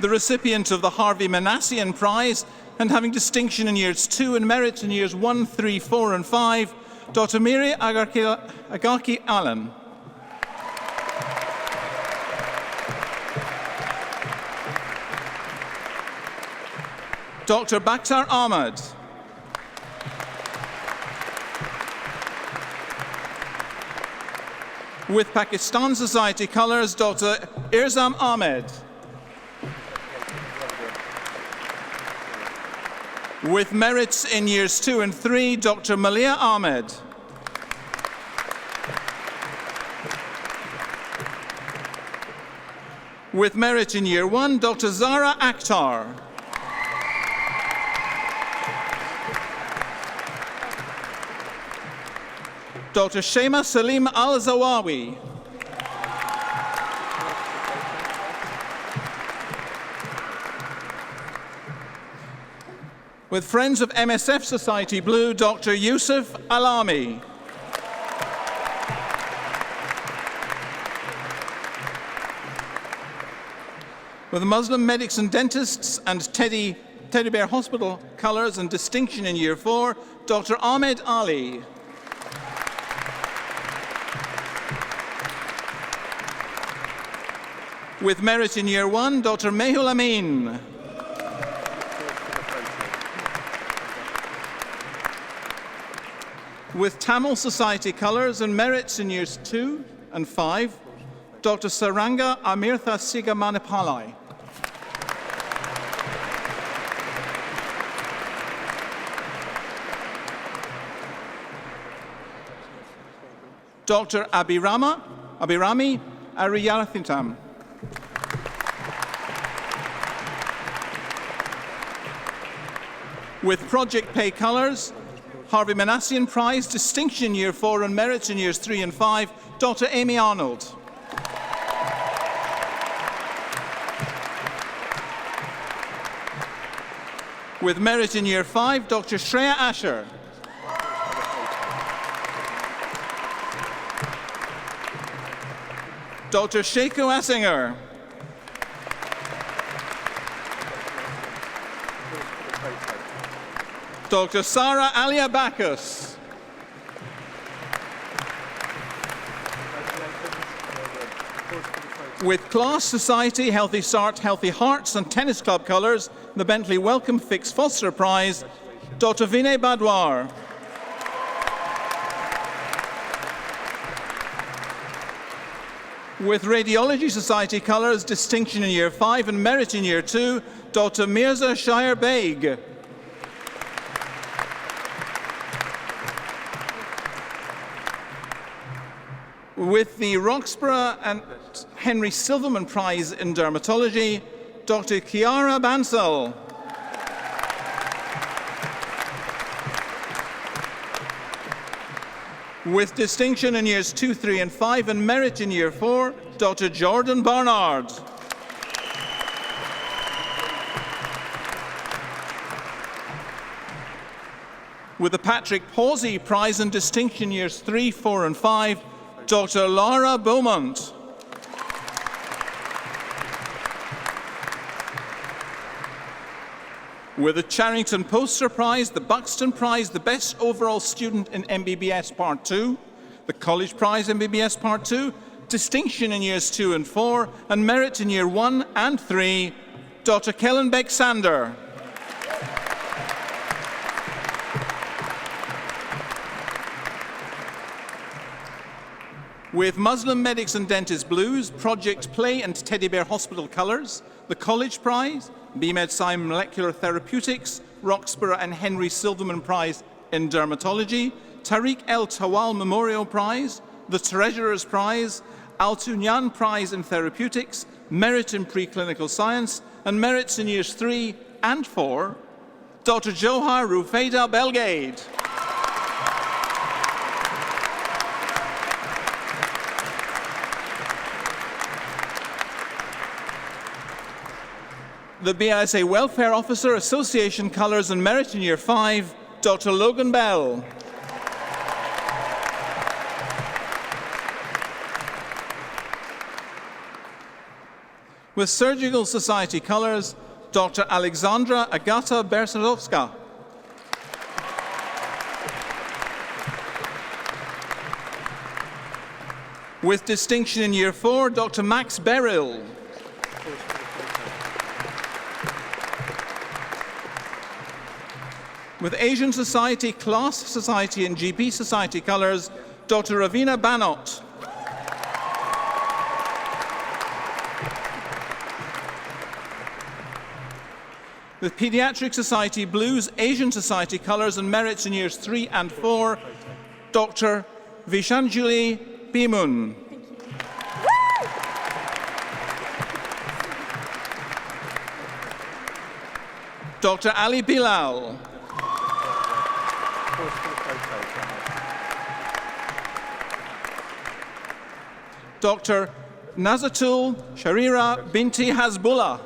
The recipient of the Harvey Manassian Prize and having distinction in Years 2 and merit in Years 1, 3, 4 and 5, Dr. Miri Agaki Allen. Dr. Bakhtar Ahmad. With Pakistan Society Colours, Dr. Irzam Ahmed. With merits in Years 2 and 3, Dr. Malia Ahmed. With merit in Year 1, Dr. Zara Akhtar. Dr. Shema Salim Al-Zawawi. With Friends of MSF Society Blue, Dr. Yusuf Alami. With Muslim Medics and Dentists and Teddy Bear Hospital Colours and Distinction in Year 4, Dr. Ahmed Ali. With merit in Year 1, Dr. Mehul Amin. With Tamil Society Colours and merits in Years 2 and 5, Dr. Saranga Amirtha Sigamanipalai. Dr. Abhirama Abhirami Ariyarathinam. With Project Pay Colours, Harvey Manassian Prize, Distinction in Year 4 and Merit in Years 3 and 5, Dr. Amy Arnold. With Merit in Year 5, Dr. Shreya Asher. Dr. Sheiko Assinger. Dr. Sarah Alia Bacchus. With Class Society, Healthy Start, Healthy Hearts and Tennis Club colours, the Bentley Wellcome Fix Foster Prize, Dr. Vinay Badwar. With Radiology Society colours, Distinction in Year 5 and Merit in Year 2, Dr. Mirza Shire Baig. With the Roxburgh and Henry Silverman Prize in Dermatology, Dr. Chiara Bansal. With distinction in Years 2, 3 and 5 and Merit in Year 4, Dr. Jordan Barnard. With the Patrick Pawsey Prize in Distinction Years 3, 4 and 5, Dr. Laura Beaumont. With the Charrington Poster Prize, the Buxton Prize, the Best Overall Student in MBBS Part 2, the College Prize MBBS Part 2, Distinction in Years 2 and 4, and Merit in Year 1 and 3, Dr. Kellenbeck Sander. With Muslim Medics and Dentists Blues, Project Play and Teddy Bear Hospital Colours, the College Prize, BMedSci Molecular Therapeutics, Roxburgh and Henry Silverman Prize in Dermatology, Tariq El Tawal Memorial Prize, the Treasurer's Prize, Al Tunyan Prize in Therapeutics, Merit in Preclinical Science, and Merits in Years 3 and 4, Dr. Johar Rufeda Belgade. The BISA Welfare Officer Association Colours and Merit in Year 5, Dr. Logan Bell. With Surgical Society Colours, Dr. Alexandra Agata Bersadowska. With distinction in Year 4, Dr. Max Beryl. With Asian Society, Class Society and GP Society Colours, Dr. Ravina Banot. With Pediatric Society Blues, Asian Society Colours and Merits in Years 3 and 4, Dr. Vishanjuli Bimun. Dr. Ali Bilal. Dr. Nazatul Sharira Binti Hasbullah.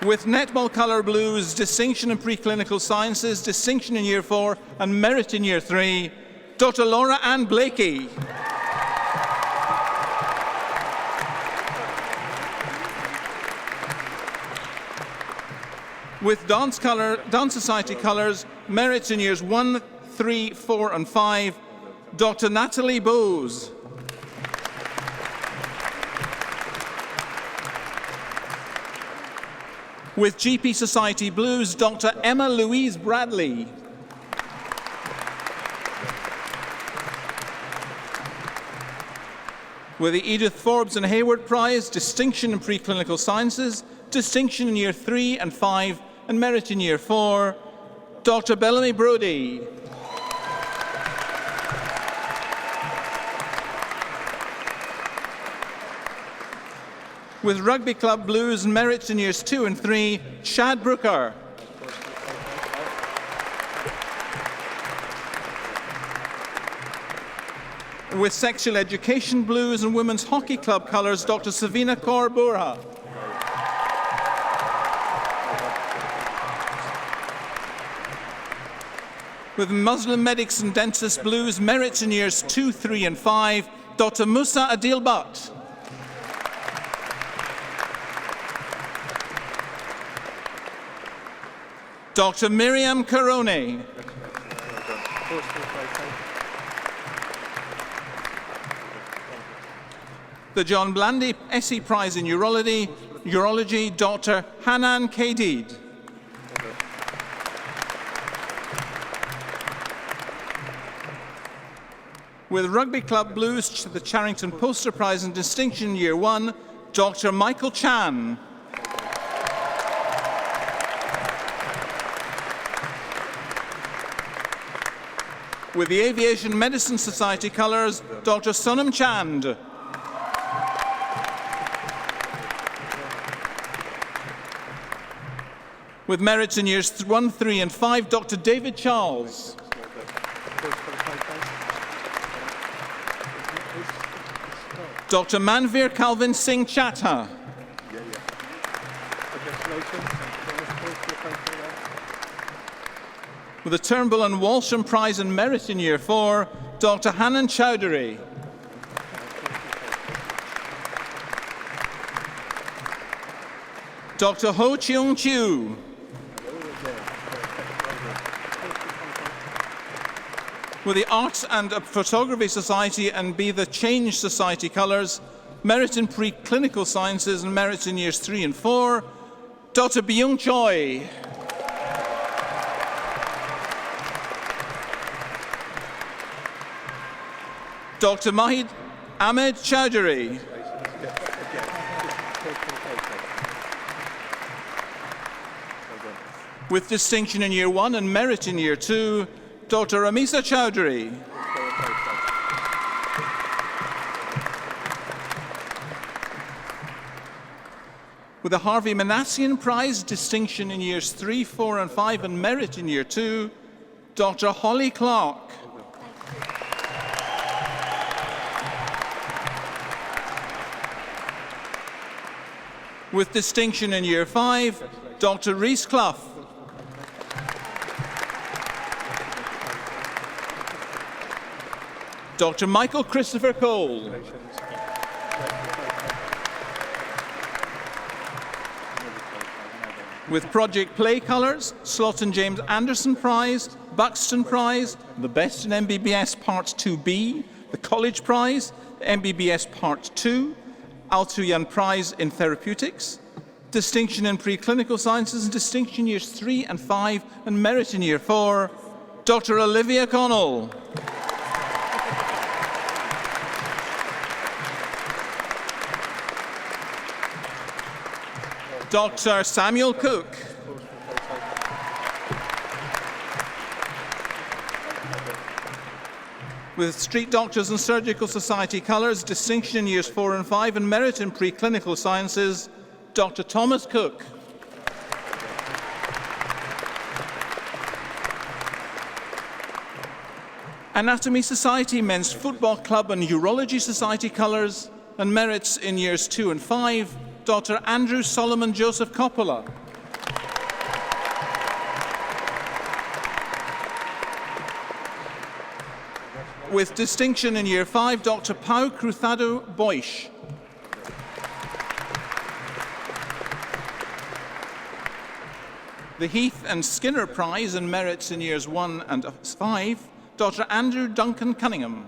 With Netball Colour Blues, Distinction in Preclinical Sciences, Distinction in Year 4 and Merit in Year 3, Dr. Laura Ann Blakey. With Dance Society Colours, Merits in Years 1, 3, 4 and 5, Dr. Natalie Bose. With GP Society Blues, Dr. Emma Louise Bradley. With the Edith Forbes and Hayward Prize, Distinction in Preclinical Sciences, Distinction in Year 3 and 5, and Merit in Year 4, Dr. Bellamy Brody. With Rugby Club Blues and Merits in Years 2 and 3, Shad Brooker. With Sexual Education Blues and Women's Hockey Club colours, Dr. Savina Kaur Burha. With Muslim Medics and Dentists Blues, Merits in Years 2, 3 and 5, Dr. Musa Adil Bhatt. Dr. Miriam Karone. The John Blandy Essie Prize in Urology, Dr. Hanan Kadid. With Rugby Club Blues, the Charrington Poster Prize in Distinction Year 1, Dr. Michael Chan. With the Aviation Medicine Society colours, Dr. Sonam Chand. With Merits in Years 1, 3 and 5, Dr. David Charles. Dr. Manveer Calvin Singh Chattha. With the Turnbull and Walsham Prize in Merit in Year 4, Dr. Hanan Chowdhury. Dr. Ho Cheung Chew. With the Arts and Photography Society and Be the Change Society colours, Merit in Preclinical Sciences and Merits in Years 3 and 4, Dr. Byung Choi. Dr. Mahid Ahmed Chowdhury. With distinction in Year 1 and Merit in Year 2, Dr. Amisa Chowdhury. With the Harvey Manassian Prize, distinction in Years 3, 4 and 5 and Merit in Year 2, Dr. Holly Clark. With distinction in Year 5, Dr. Rhys Clough. Dr. Michael Christopher Cole. With Project Play colours, Slotin James Anderson Prize, Buxton Prize, the Best in MBBS Part 2B, the College Prize, the MBBS Part 2, Altuyan Prize in Therapeutics, Distinction in Preclinical Sciences and Distinction Years 3 and 5 and Merit in Year 4, Dr. Olivia Connell. Dr. Samuel Cook. With Street Doctors and Surgical Society colours, distinction in Years 4 and 5 and Merit in Preclinical Sciences, Dr. Thomas Cook. Anatomy Society, Men's Football Club and Urology Society colours and Merits in Years 2 and 5, Dr. Andrew Solomon Joseph Coppola. With distinction in Year 5, Dr. Pau Cruzado Boish. The Heath and Skinner Prize and Merits in Years 1 and 5, Dr. Andrew Duncan Cunningham.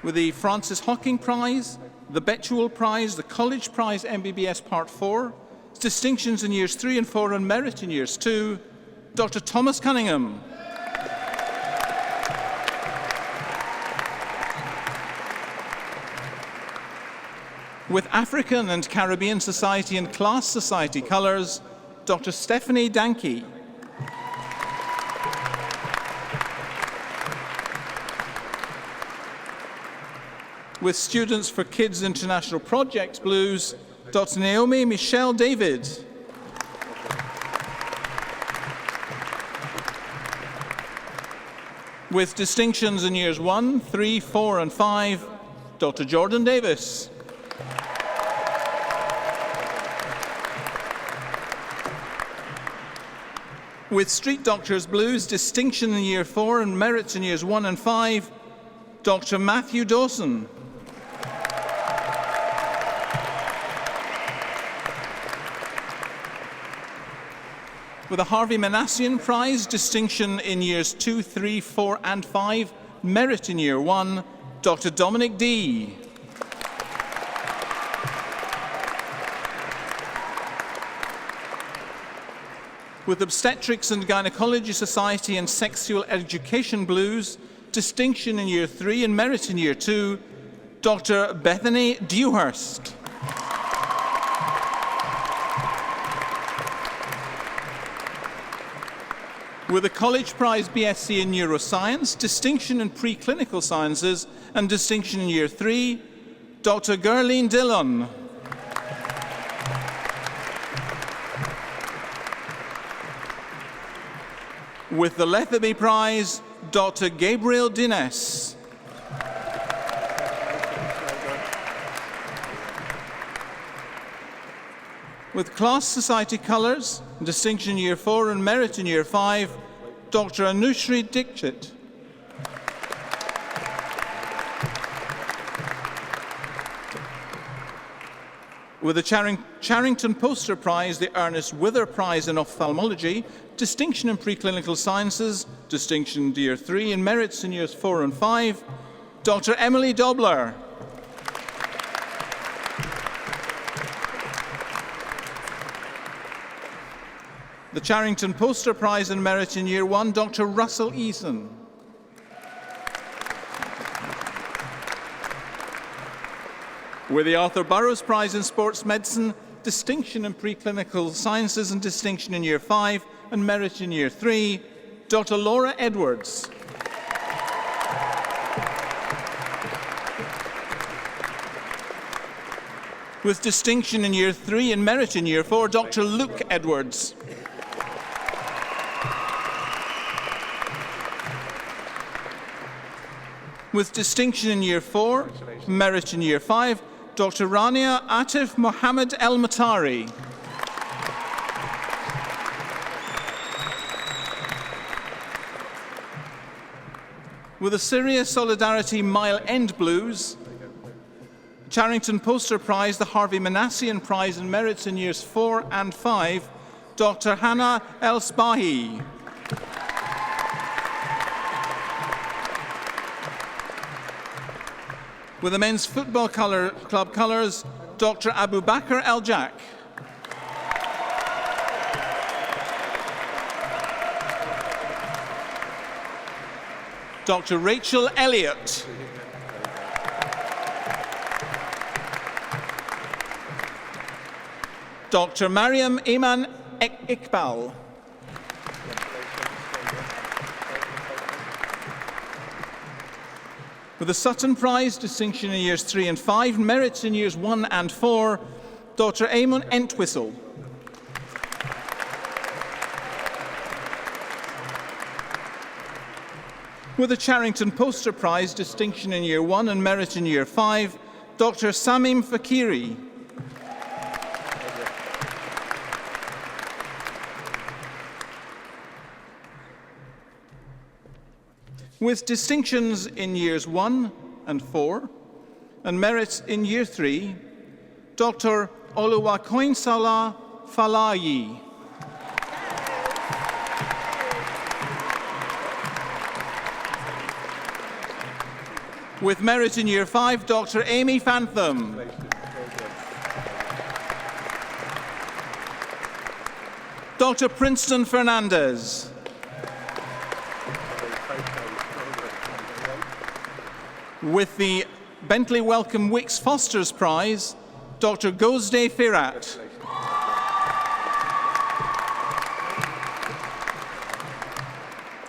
With the Francis Hocking Prize, the Bethuel Prize, the College Prize MBBS Part 4, distinctions in Years 3 and 4 and Merit in Years 2, Dr. Thomas Cunningham. With African and Caribbean Society and Class Society colours, Dr. Stephanie Danke. With Students for Kids International Projects Blues, Dr. Naomi Michelle David. With distinctions in years 1, 3, 4 and 5, Dr. Jordan Davis. With Street Doctors Blues, distinction in year 4 and merits in years 1 and 5, Dr. Matthew Dawson. With a Harvey Manassian Prize, distinction in years 2, 3, 4 and 5, merit in year 1, Dr. Dominic D. With Obstetrics and Gynecology Society and Sexual Education Blues, distinction in year 3 and merit in year 2, Dr. Bethany Dewhurst. With a College Prize BSc in Neuroscience, distinction in Preclinical Sciences and distinction in year 3, Dr. Gerline Dillon. With the Lethaby Prize, Dr. Gabriel Dines. With Class Society Colours, distinction in year 4 and merit in year 5, Dr. Anushri Dikshit. With the Charrington Poster Prize, the Ernest Wither Prize in Ophthalmology, distinction in Preclinical Sciences, distinction in year 3 and merits in years 4 and 5, Dr. Emily Dobler. The Charrington Poster Prize in merit in year 1, Dr. Russell Eason. With the Arthur Burrows Prize in Sports Medicine, distinction in Preclinical Sciences and distinction in year 5 and merit in year 3, Dr. Laura Edwards. With distinction in year 3 and merit in year 4, Dr. Luke Edwards. With distinction in year 4, merit in year 5, Dr. Rania Atif Mohammed El Matari. With the Syria Solidarity Mile End Blues, Charrington Poster Prize, the Harvey Manassian Prize in merits in years 4 and 5, Dr. Hannah El Spahi. With the Men's Football Club Colours, Dr. Abu Bakr El-Jak. Dr. Rachel Elliott. Dr. Mariam Iman Iqbal. With the Sutton Prize, distinction in years 3 and 5, merits in years 1 and 4, Dr. Eamon Entwistle. With the Charrington Poster Prize, distinction in year 1 and merit in year 5, Dr. Samim Fakiri. With distinctions in years 1 and 4 and merits in year 3, Dr. Oluwakoinsala Falayi. With merit in year 5, Dr. Amy Fantham. Dr. Princeton Fernandez. With the Bentley Wellcome Wicks Foster's Prize, Dr. Gozde Firat.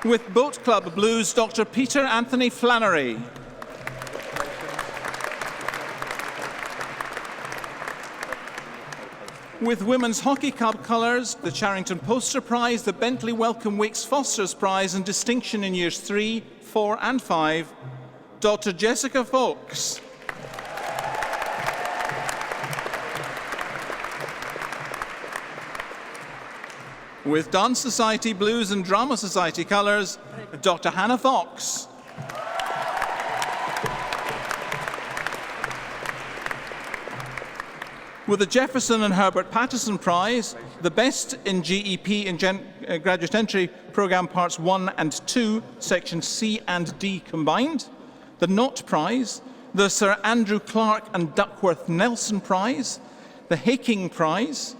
With Boat Club Blues, Dr. Peter Anthony Flannery. With Women's Hockey Club colours, the Charrington Poster Prize, the Bentley Wellcome Wicks Foster's Prize and distinction in years 3, 4 and 5, Dr. Jessica Fawkes. With Dance Society Blues and Drama Society colours, Dr. Hannah Fox. With the Jefferson and Herbert Patterson Prize, the best in GEP in Graduate Entry Programme Parts 1 and 2, Sections C and D combined, the Knott Prize, the Sir Andrew Clark and Duckworth Nelson Prize, the Haking Prize,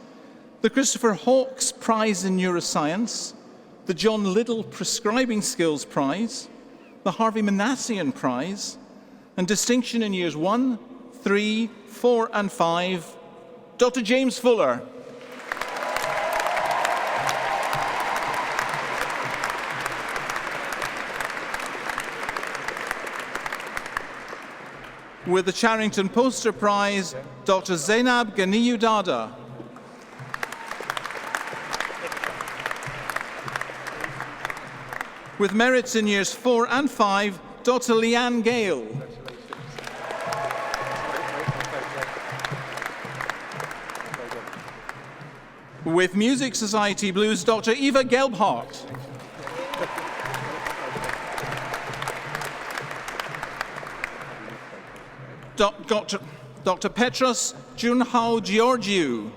the Christopher Hawkes Prize in Neuroscience, the John Liddell Prescribing Skills Prize, the Harvey Manassian Prize, and distinction in years 1, 3, 4 and 5, Dr. James Fuller. With the Charrington Poster Prize, Dr. Zainab Ganiyu Dada. With merits in years 4 and 5, Dr. Leanne Gale. With Music Society Blues, Dr. Eva Gelbhardt. Dr. Petros Junhao Georgiou.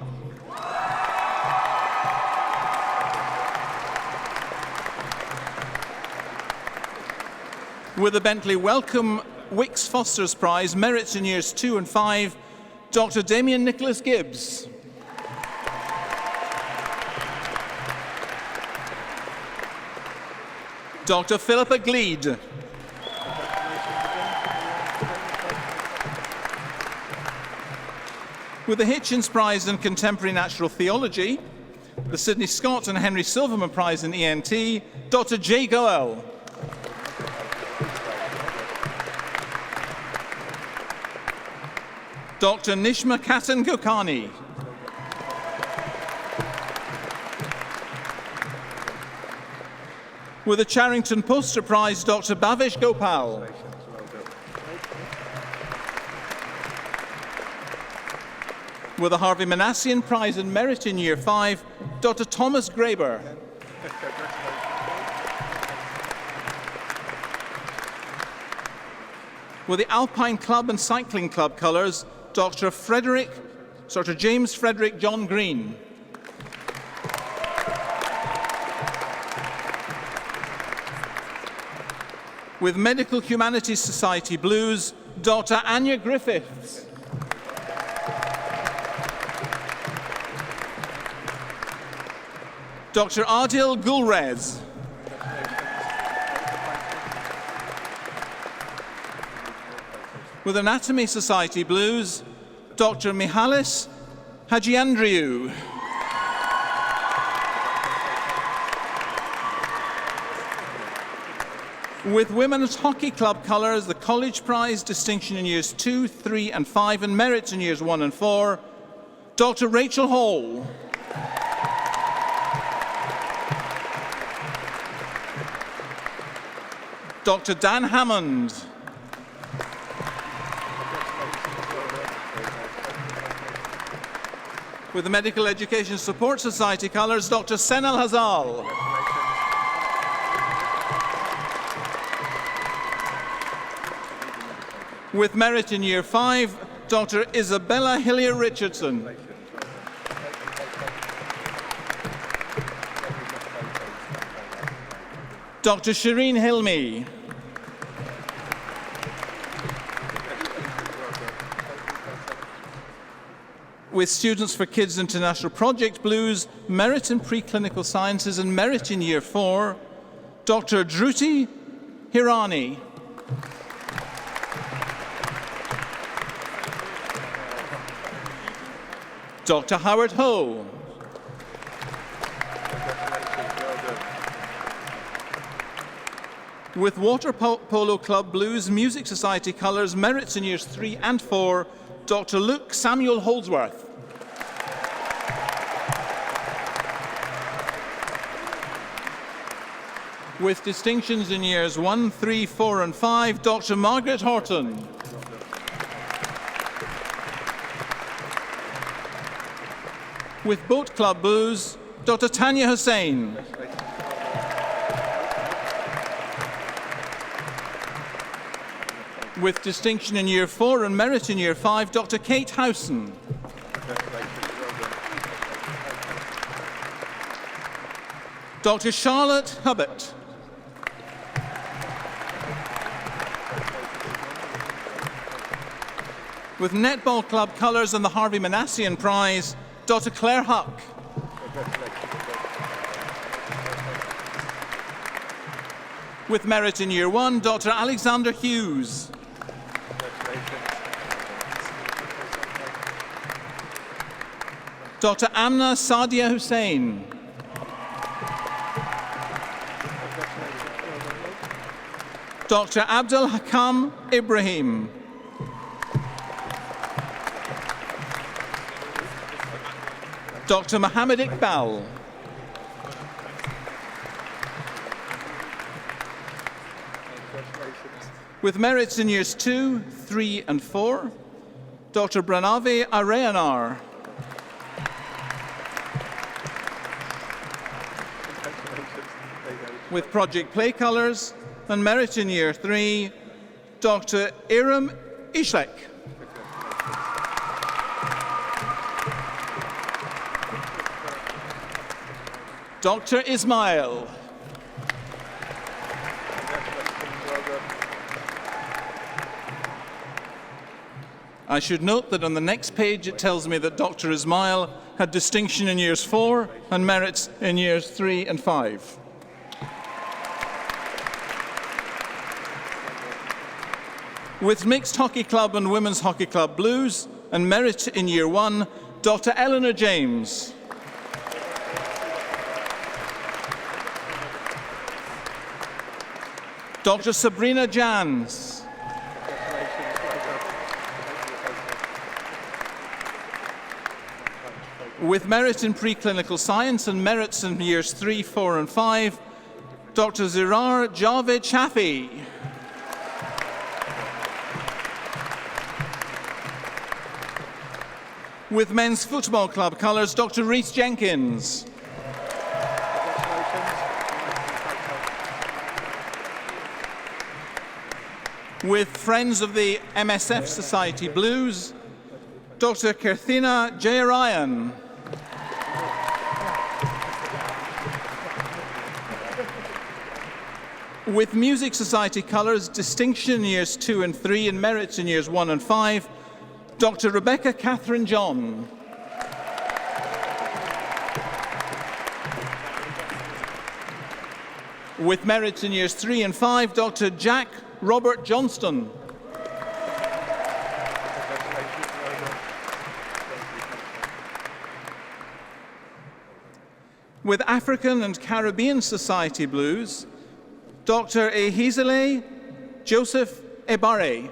With the Bentley Wellcome Wicks Foster's Prize, merits in years 2 and 5, Dr. Damien Nicholas Gibbs. Dr. Philippa Gleed. With the Hitchens Prize in Contemporary Natural Theology, the Sidney Scott and Henry Silverman Prize in ENT, Dr. Jay Goel. Dr. Nishma Katan Gokani. With the Charrington Poster Prize, Dr. Bhavesh Gopal. With the Harvey Manassian Prize in Merit in Year 5, Dr. Thomas Graber. With the Alpine Club and Cycling Club colours, Dr. James Frederick John Green. With Medical Humanities Society Blues, Dr. Anya Griffiths. Dr. Adil Gulrez. With Anatomy Society Blues, Dr. Mihalis Hajiandriou. With Women's Hockey Club colours, the College Prize, distinction in years 2, 3 and 5 and merits in years 1 and 4, Dr. Rachel Hall. Dr. Dan Hammond. With the Medical Education Support Society colours, Dr. Senal Hazal. With merit in Year 5, Dr. Isabella Hillier-Richardson. Dr. Shireen Hilmi. With Students for Kids International Project Blues, merit in preclinical sciences and merit in Year 4, Dr. Dhruti Hirani. Dr. Howard Ho. With Water Polo Club Blues Music Society colours, merits in years 3 and 4, Dr. Luke Samuel Holdsworth. With distinctions in years 1, 3, 4 and 5, Dr. Margaret Horton. With Boat Club Blues, Dr. Tanya Hussain. With distinction in year 4 and merit in year 5, Dr. Kate Howson. Dr. Charlotte Hubbard. With Netball Club Colours and the Harvey Manassian Prize, Dr. Claire Huck. With merit in year 1, Dr. Alexander Hughes. Dr. Amna Sadia Hussain. Dr. Abdul Hakam Ibrahim. Dr. Mohammed Iqbal. With merits in years 2, 3 and 4, Dr. Branavi Areanar. With Project Play Colours and merit in year 3, Dr. Iram Ishlek. Dr. Ismail. I should note that on the next page it tells me that Dr. Ismail had distinction in years 4 and merits in years 3 and 5. With Mixed Hockey Club and Women's Hockey Club Blues and merit in year 1, Dr. Eleanor James. Dr. Sabrina Jans. With merit in preclinical science and merits in years 3, 4 and 5, Dr. Zirar Javed Shafi. With Men's Football Club Colours, Dr. Rhys Jenkins. With Friends of the MSF Society Blues, Dr. Kirthina Jayarayan. With Music Society Colours, distinction in years 2 and 3 and merits in years 1 and 5, Dr. Rebecca Catherine John. With merits in years 3 and 5, Dr. Jack Robert Johnston. With African and Caribbean Society Blues, Dr. Ehizele Joseph Ebare.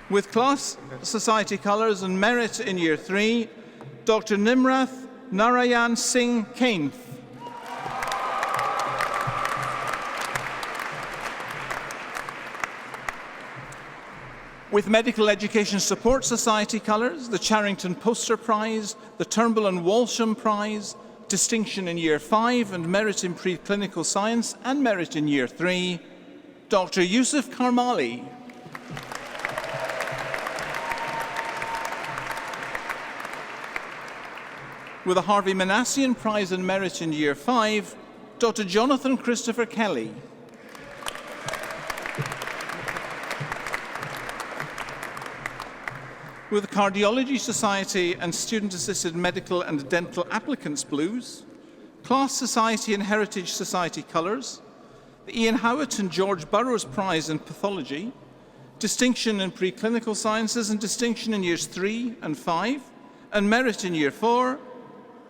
With Class Society Colours and merit in year 3, Dr. Nimrath Narayan Singh Kainth. With Medical Education Support Society Colours, the Charrington Poster Prize, the Turnbull and Walsham Prize, distinction in year 5 and merit in preclinical science and merit in year 3, Dr. Yusuf Karmali. With a Harvey Manassian Prize and merit in year 5, Dr. Jonathan Christopher Kelly. With the Cardiology Society and Student-Assisted Medical and Dental Applicants Blues, Class Society and Heritage Society Colours, the Ian Howitt and George Burroughs Prize in Pathology, distinction in preclinical sciences and distinction in years 3 and 5, and merit in year 4,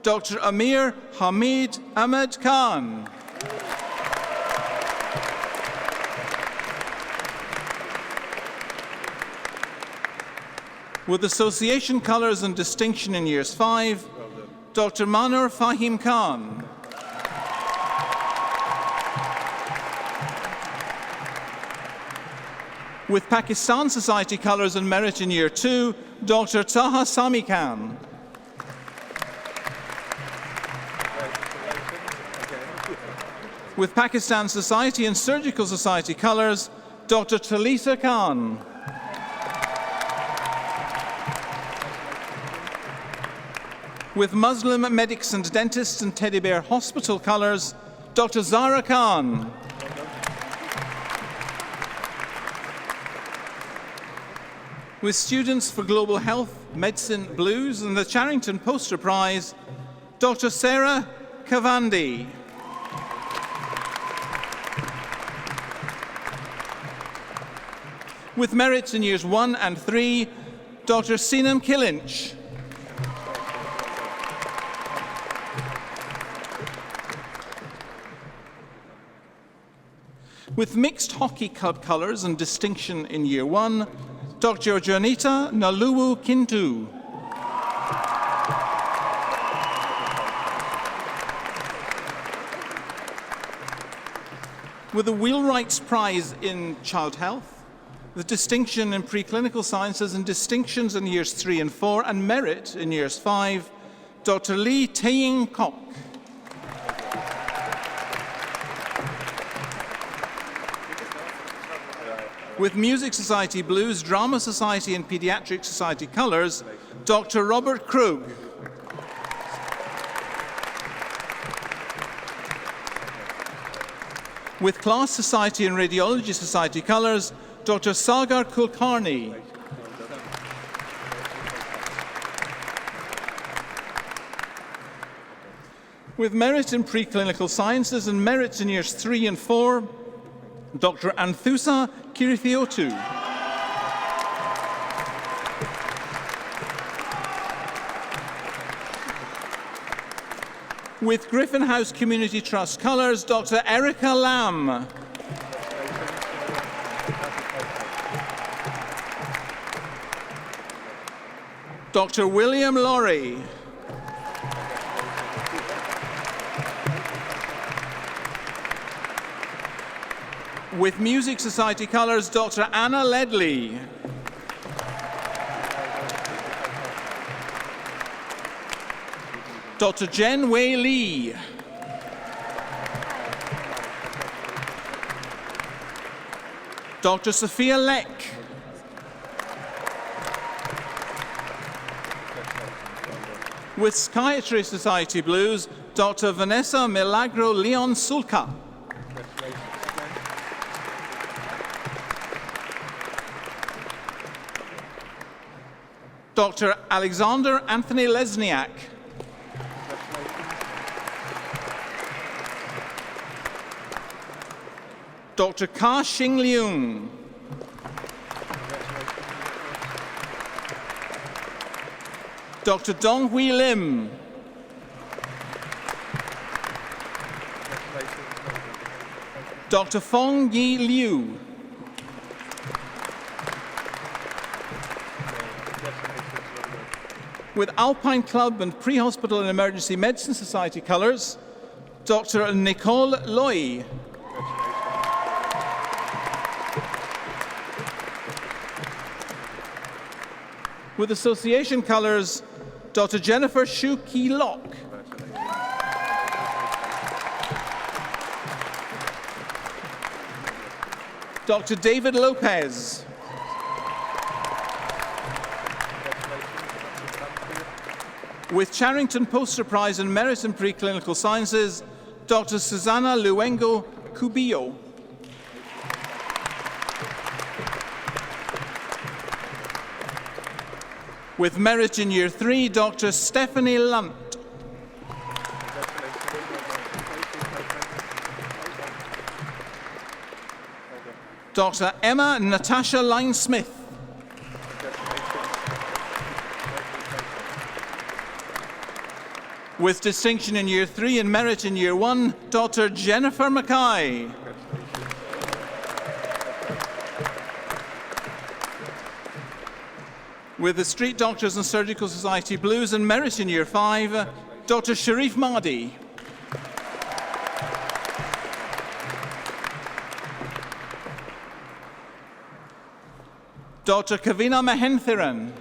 Dr. Amir Hamid Ahmed Khan. With association colours and distinction in years 5, Dr. Manur Fahim Khan. With Pakistan Society colours and merit in year 2, Dr. Taha Sami Khan. With Pakistan Society and Surgical Society colours, Dr. Talisa Khan. With Muslim Medics and Dentists and Teddy Bear Hospital colours, Dr. Zara Khan. With Students for Global Health, Medicine Blues and the Charrington Poster Prize, Dr. Sarah Kavandi. With merits in years 1 and 3, Dr. Seenam Kilinch. With mixed hockey club colours and distinction in year 1, Dr. Janita Naluwu Kintu. With the Wheelwright's Prize in Child Health, with distinction in preclinical sciences and distinctions in years 3 and 4, and merit in years 5, Dr. Lee Tae-ying Kok. With Music Society Blues, Drama Society and Pediatric Society colours, Dr. Robert Krug. With Class Society and Radiology Society colours, Dr. Sagar Kulkarni. With merit in preclinical sciences and merits in years 3 and 4, Dr. Anthusa Kirithiotu. With Griffin House Community Trust colours, Dr. Erica Lamb. Dr. William Laurie. With Music Society colours, Dr. Anna Ledley. Dr. Jen Wei Lee. Dr. Sophia Leck. With Psychiatry Society Blues, Dr. Vanessa Milagro Leon Sulca. Dr. Alexander Anthony Lesniak. Dr. Ka Xing Leung. Dr. Dong Hui Lim. Dr. Fong Yi Liu. With Alpine Club and Pre-Hospital and Emergency Medicine Society colours, Dr. Nicole Loy. With association colours, Dr. Jennifer Shu Ki Lok. Dr. David Lopez. With Charrington Poster Prize and Merit in Preclinical Sciences, Dr. Susanna Luengo Cubillo. With merit in Year 3, Dr. Stephanie Lunt. Dr. Emma Natasha Line-Smith. With distinction in Year 3 and merit in Year 1, Dr. Jennifer Mackay. With the Street Doctors and Surgical Society Blues and Merit in Year 5, Dr. Sharif Mahdi. Dr. Kavina Mahenthiran.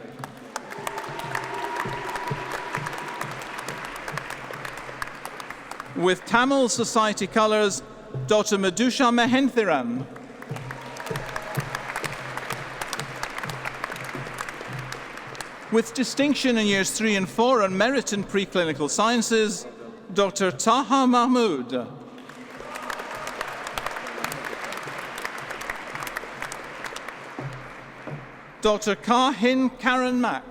With Tamil Society Colours, Dr. Madhusha Mahenthiran. With distinction in Years 3 and 4 and Merit in Preclinical Sciences, Dr. Taha Mahmood. Dr. Kahin Karen Mack.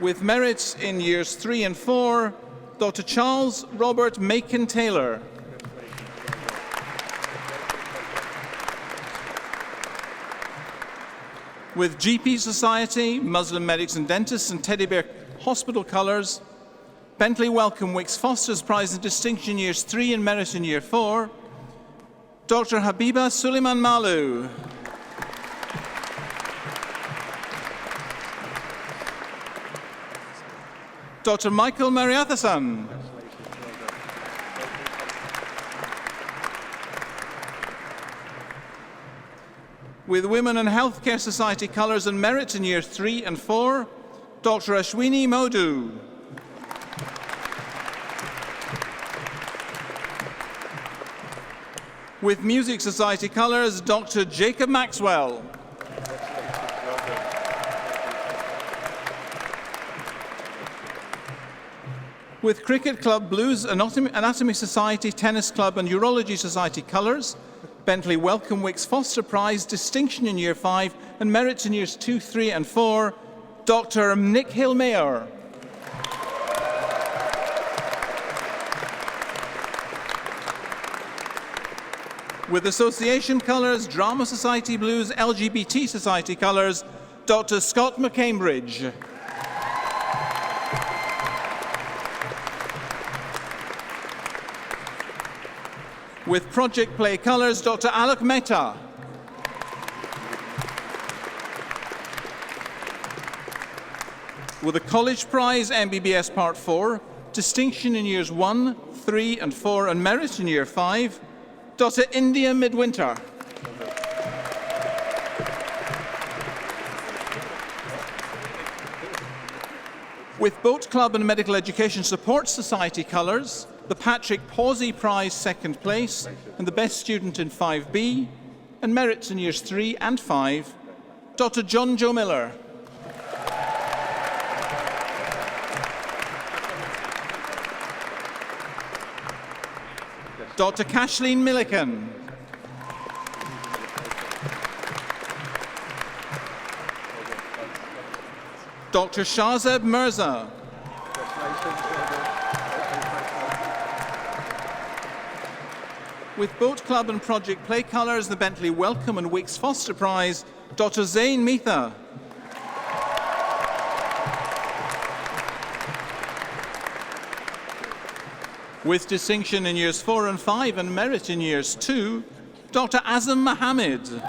With merits in Years 3 and 4, Dr. Charles Robert Macon-Taylor. With GP Society, Muslim Medics and Dentists and Teddy Bear Hospital Colours, Bentley Wellcome Wicks Foster's Prize in Distinction Years 3 and Merit in Year 4, Dr. Habiba Suleiman Malu. Dr. Michael Mariathasan. With Women and Healthcare Society Colours and Merit in Years 3 and 4, Dr. Ashwini Modu. With Music Society Colours, Dr. Jacob Maxwell. With Cricket Club Blues, Anatomy Society, Tennis Club and Urology Society Colours, Bentley Wellcome Wicks Foster Prize, Distinction in Year 5 and Merits in Years 2, 3 and 4, Dr. Nick Hill-Mayer. With Association Colours, Drama Society Blues, LGBT Society Colours, Dr. Scott McCambridge. With Project Play Colours, Dr. Alok Mehta. With the College Prize, MBBS Part 4, Distinction in Years 1, 3 and 4 and Merit in Year 5, Dr. India Midwinter. With Boat Club and Medical Education Support Society Colours, the Patrick Pawsey Prize, 2nd place, and the Best Student in 5B, and Merits in Years 3 and 5, Dr. John Joe Miller. Dr. Kathleen Milliken. Dr. Shahzeb Mirza. With Boat Club and Project Play Colours, the Bentley Wellcome and Wicks Foster Prize, Dr. Zain Mitha. With distinction in Years 4 and 5 and Merit in Years 2, Dr. Azam Mohammed.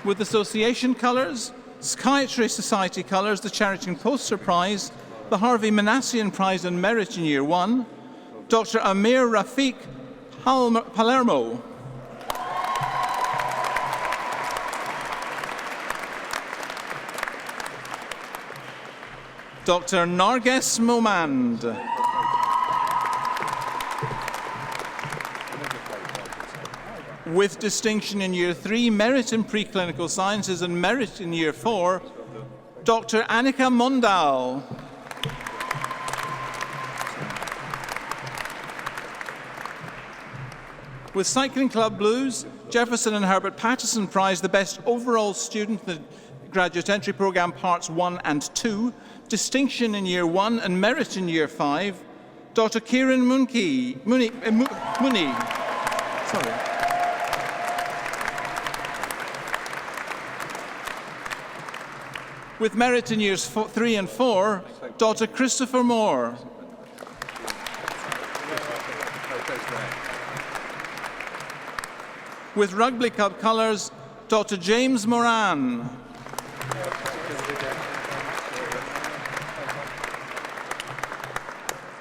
With Association Colours, Psychiatry Society Colours, the Charrington Poster Prize, the Harvey Manassian Prize and Merit in Year 1, Dr. Amir Rafiq Palermo. Dr. Narges Momand. With distinction in Year 3, Merit in Preclinical Sciences and Merit in Year 4, Dr. Annika Mondal. With Cycling Club Blues, Jefferson and Herbert Patterson Prize, the Best Overall Student in the Graduate Entry Programme Parts 1 and 2, Distinction in Year 1 and Merit in Year 5, Dr. Kieran Mooney. Sorry. With Merit in Years 3 and 4, Dr. Christopher Moore. With Rugby Club colours, Dr. James Moran.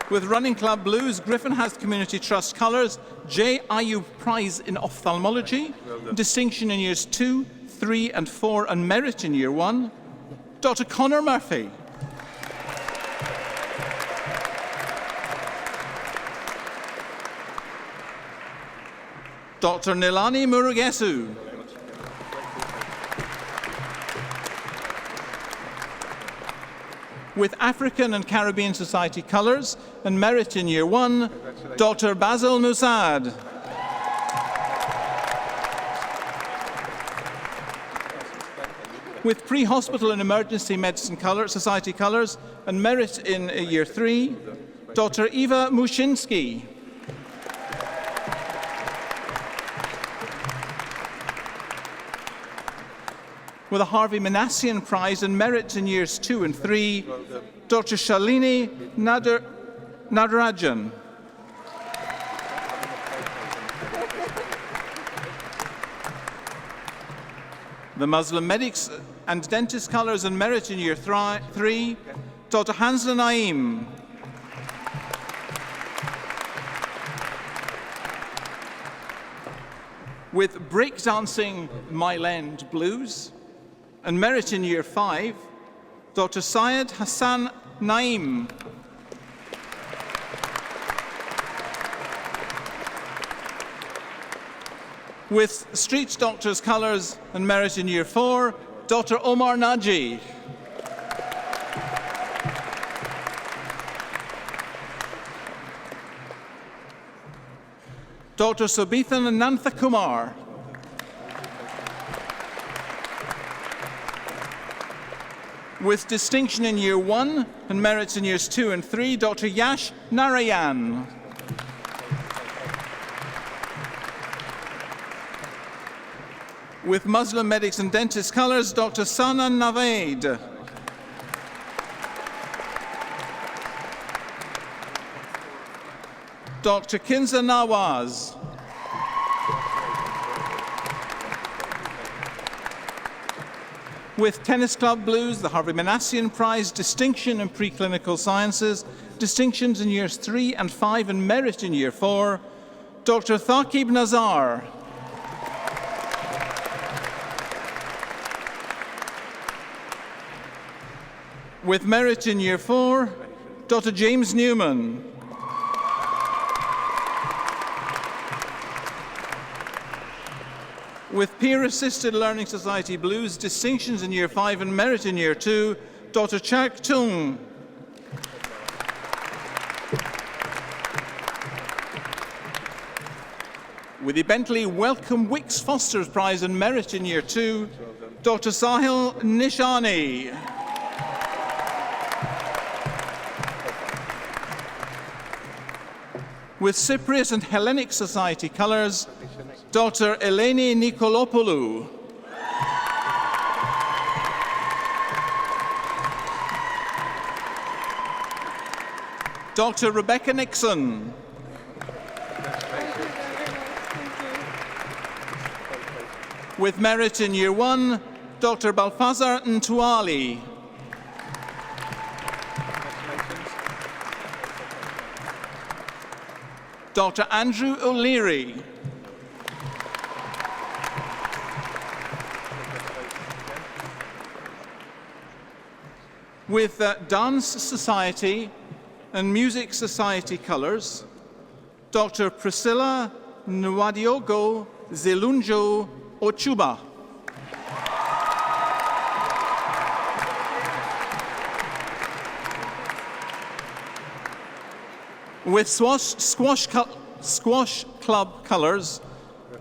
With Running Club Blues, Griffin House Community Trust colours, J. Ayub Prize in Ophthalmology, distinction in years 2, 3 and 4 and merit in year 1, Dr. Conor Murphy. Dr. Nilani Murugesu. With African and Caribbean Society colours and merit in year 1, Dr. Basil Musad. With Pre-Hospital and Emergency Medicine Society colours and merit in year 3, Dr. Eva Mushinsky. With a Harvey Manassian Prize and merit in years 2 and 3, Dr. Shalini Nadarajan. The Muslim Medics and Dentist colours and merit in year 3, Dr. Hansla Naeem. With Breakdancing Myland Blues and merit in year 5, Dr. Syed Hassan Naeem. With Street Doctors colours and merit in year 4, Dr. Omar Naji. Dr. Sobithan Anantha Kumar. With distinction in year 1 and merits in years 2 and 3, Dr. Yash Narayan. With Muslim Medics and Dentists colours, Dr. Sana Navaid. Dr. Kinza Nawaz. With Tennis Club Blues, the Harvey Manassian Prize, Distinction in Preclinical Sciences, distinctions in years 3 and 5 and merit in year 4, Dr. Thaqib Nazar. With merit in year 4, Dr. James Newman. With Peer-Assisted Learning Society Blues, distinctions in year 5 and merit in year 2, Dr. Chak Tung. With the Bentley Wellcome Wicks Foster's Prize and merit in year 2, Dr. Sahil Nishani. With Cypriot and Hellenic Society colours, Dr. Eleni Nikolopoulou. Dr. Rebecca Nixon. With merit in year 1, Dr. Balfazar Ntwali. Dr. Andrew O'Leary. With Dance Society and Music Society colours, Dr. Priscilla Nwadiogo Zelunjo Ochuba. With Squash Club colours,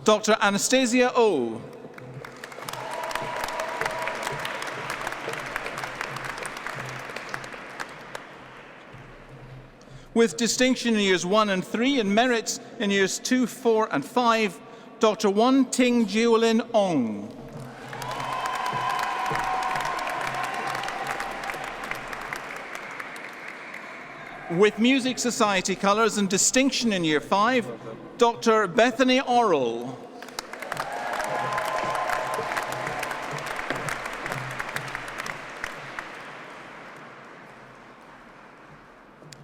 Dr. Anastasia O. With distinction in years 1 and 3 and merits in years 2, 4 and 5, Dr. Wan Ting Jiolin Ong. With Music Society colours and distinction in Year 5, Dr. Bethany Orrell.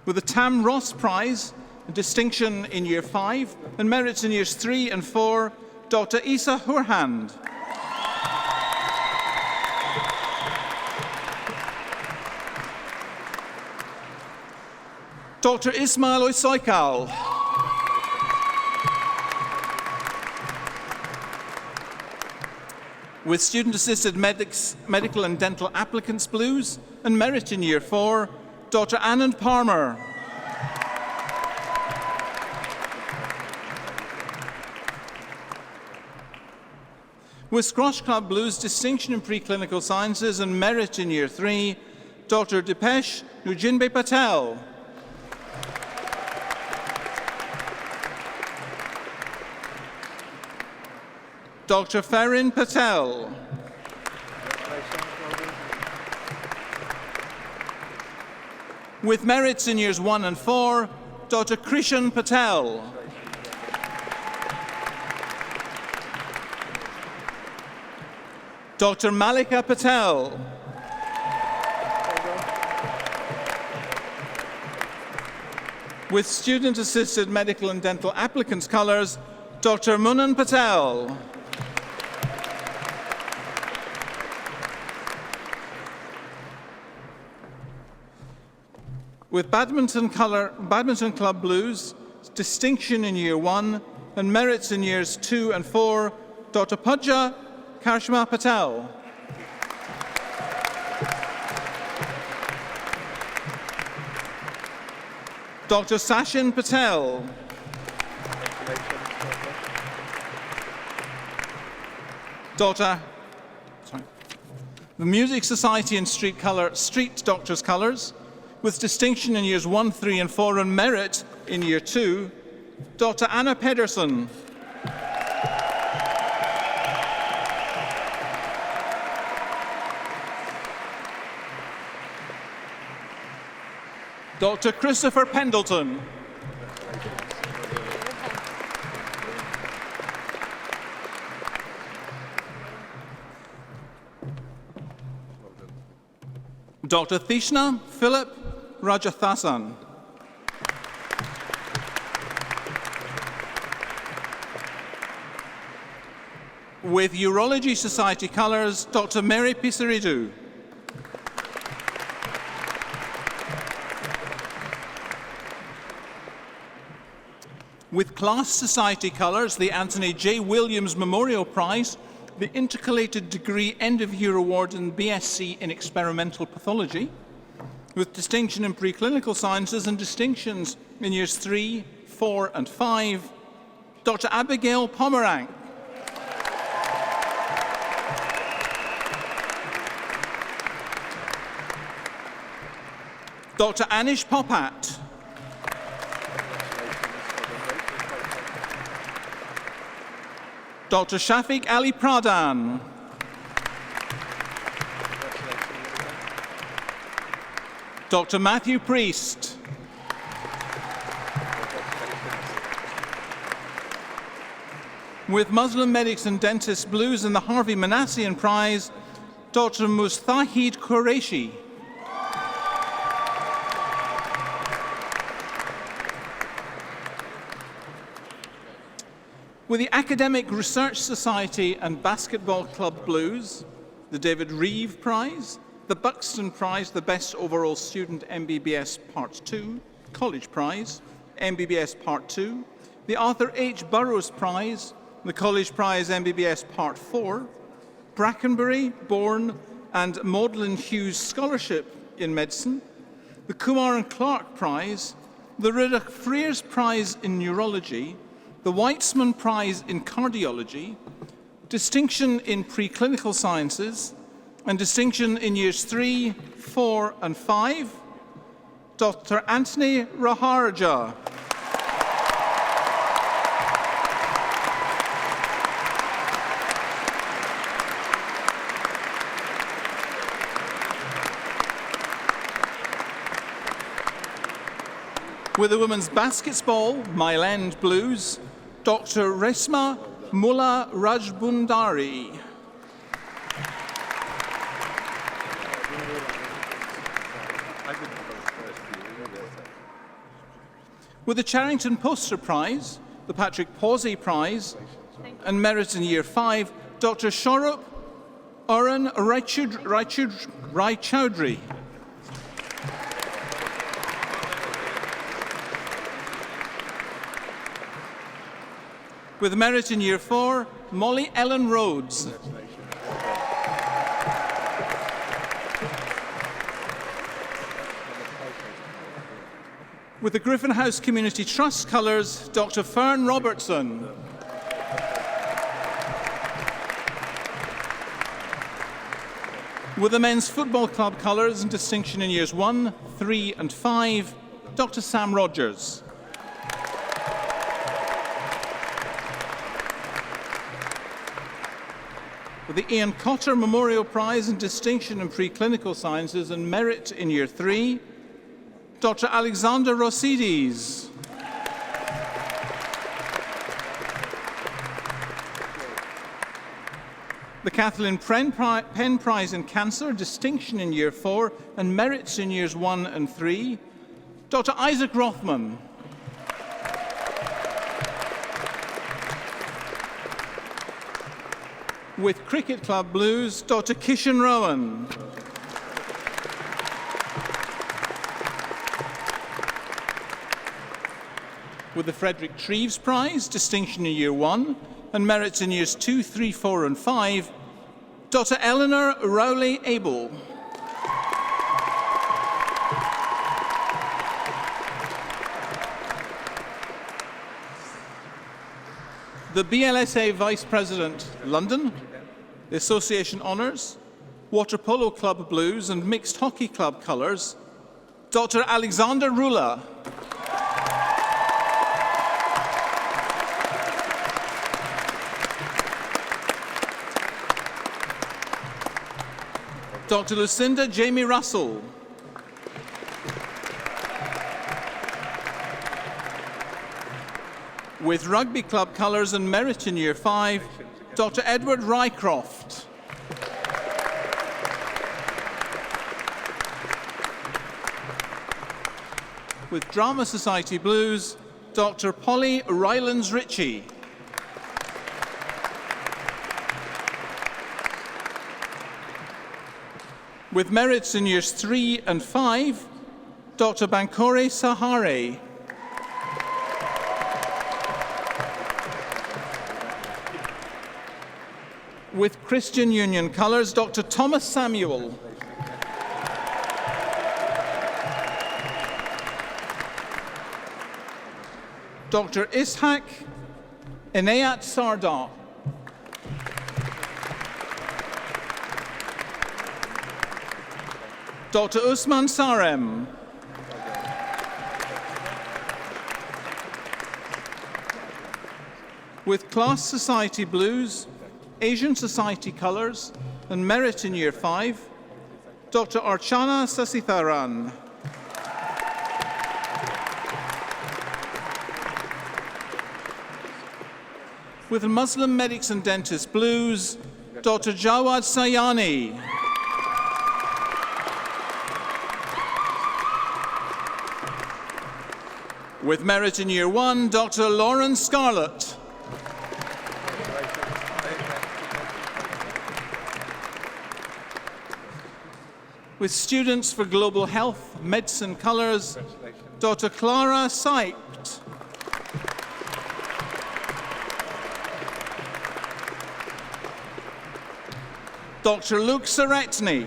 With the Tam Ross Prize, distinction in Year 5, and merits in Years 3 and 4, Dr. Isa Hurhand. Dr. Ismail Oysoykal. With student-assisted medical and dental applicants blues and merit in Year 4, Dr. Anand Parmer. With Squash Club Blues, distinction in preclinical sciences and merit in Year 3, Dr. Dipesh Nujinbe Patel. Dr. Farin Patel. With merits in Years 1 and 4, Dr. Krishan Patel. Dr. Malika Patel. With student-assisted medical and dental applicants colours, Dr. Munan Patel. With Badminton Club Blues, distinction in Year 1 and merits in Years 2 and 4, Dr. Pudja Karishma Patel. Dr. Sachin Patel. The Music Society and Street Doctors Colours, with distinction in Years 1, 3 and 4 and merit in Year 2, Dr. Anna Pedersen. Dr. Christopher Pendleton. Dr. Thishna Philip Rajathasan. With Urology Society colours, Dr. Mary Pisaridu. With Class Society colours, the Anthony J. Williams Memorial Prize, the Intercalated Degree End-of-Year Award in BSc in Experimental Pathology, with distinction in preclinical sciences and distinctions in Years 3, 4 and 5, Dr. Abigail Pomerank. Dr. Anish Popat. Dr. Shafiq Ali Pradhan. Dr. Matthew Priest. With Muslim Medics and Dentists Blues and the Harvey Manassian Prize, Dr. Mustahid Qureshi. With the Academic Research Society and Basketball Club Blues, the David Reeve Prize, the Buxton Prize, the Best Overall Student MBBS Part 2, College Prize, MBBS Part 2, the Arthur H. Burroughs Prize, the College Prize MBBS Part 4, Brackenbury, Bourne and Magdalen Hughes Scholarship in Medicine, the Kumar and Clark Prize, the Riddoch Frears Prize in Neurology, the Weitzman Prize in Cardiology, distinction in preclinical sciences, and distinction in Years 3, 4 and 5, Dr. Anthony Raharja. With the women's basketball, Mile End Blues, Dr. Resma Mulla Rajbundari. With the Charrington Poster Prize, the Patrick Pawsey Prize, and Merit in Year 5, Dr. Shorup Oran Raichaudhry. With Merit in Year 4, Molly Ellen Rhodes. With the Griffin House Community Trust colours, Dr. Fern Robertson. With the Men's Football Club colours and distinction in Years 1, 3 and 5, Dr. Sam Rogers. With the Ian Cotter Memorial Prize in Distinction in Preclinical Sciences and Merit in Year 3, Dr. Alexander Rossides. The Kathleen Penn Prize in Cancer, Distinction in Year 4 and Merits in Years 1 and 3, Dr. Isaac Rothman. With Cricket Club Blues, Dr. Kishan Rowan. With the Frederick Treves Prize, Distinction in Year 1 and Merits in Years 2, 3, 4 and 5, Dr. Eleanor Rowley Abel. The BLSA Vice President, London, the Association Honours, Water Polo Club Blues and Mixed Hockey Club colours, Dr. Alexander Rula. Dr. Lucinda Jamie Russell. With Rugby Club colours and Merit in Year 5, Dr. Edward Rycroft. With Drama Society Blues, Dr. Polly Rylands Ritchie. With Merits in Years 3 and 5, Dr. Bankore Sahare. With Christian Union colours, Dr. Thomas Samuel. Dr. Ishaq Inayat Sardar. Dr. Usman Sarem. With Class Society Blues, Asian Society Colours and Merit in Year 5, Dr. Archana Sasitharan. With Muslim Medics and Dentists Blues, Dr. Jawad Sayani. With Merit in Year 1, Dr. Lauren Scarlett. With Students for Global Health, Medicine Colours, Dr. Clara Seipt. Dr. Luke Saretny.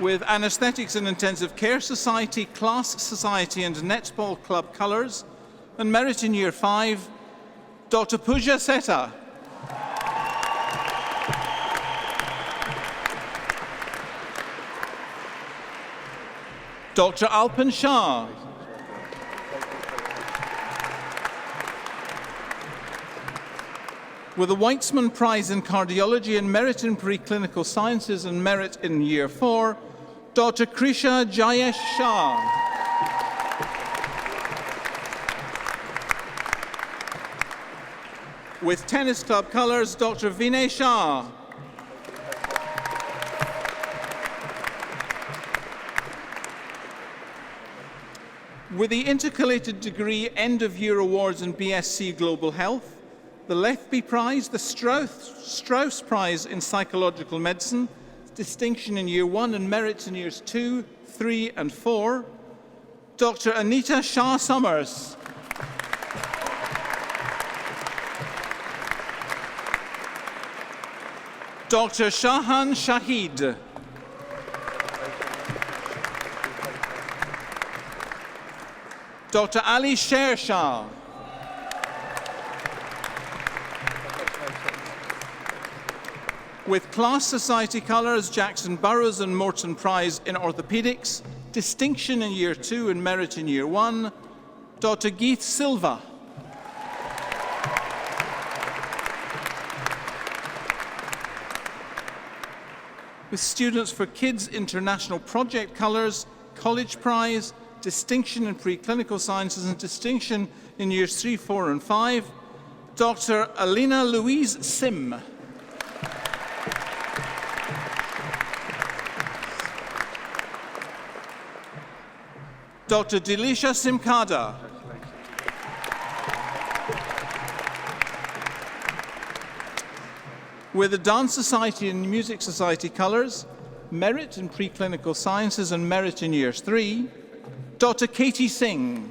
With Anaesthetics and Intensive Care Society, Class Society and Netball Club Colours, and Merit in Year 5, Dr. Pooja Seta. Dr. Alpan Shah. With the Weitzman Prize in Cardiology and Merit in Preclinical Sciences and Merit in Year 4, Dr. Krisha Jayesh Shah. With Tennis Club colours, Dr. Vinay Shah. With the Intercalated Degree End of Year Awards in BSc Global Health, the Lethby Prize, the Strauss Prize in Psychological Medicine, distinction in Year 1 and merits in Years 2, 3 and 4, Dr. Anita Shah Summers. Dr. Shahan Shahid. Dr. Ali Sher Shah. With Class Society colours, Jackson Burrows and Morton Prize in Orthopaedics, distinction in Year 2 and merit in Year 1, Dr. Geeth Silva. With Students for Kids International Project colours, College Prize, distinction in Preclinical Sciences and distinction in Years 3, 4 and 5, Dr. Alina Louise Sim. Dr. Delisha Simkada. With the Dance Society and Music Society colours, merit in Preclinical Sciences and merit in Years 3, Dr. Katie Singh.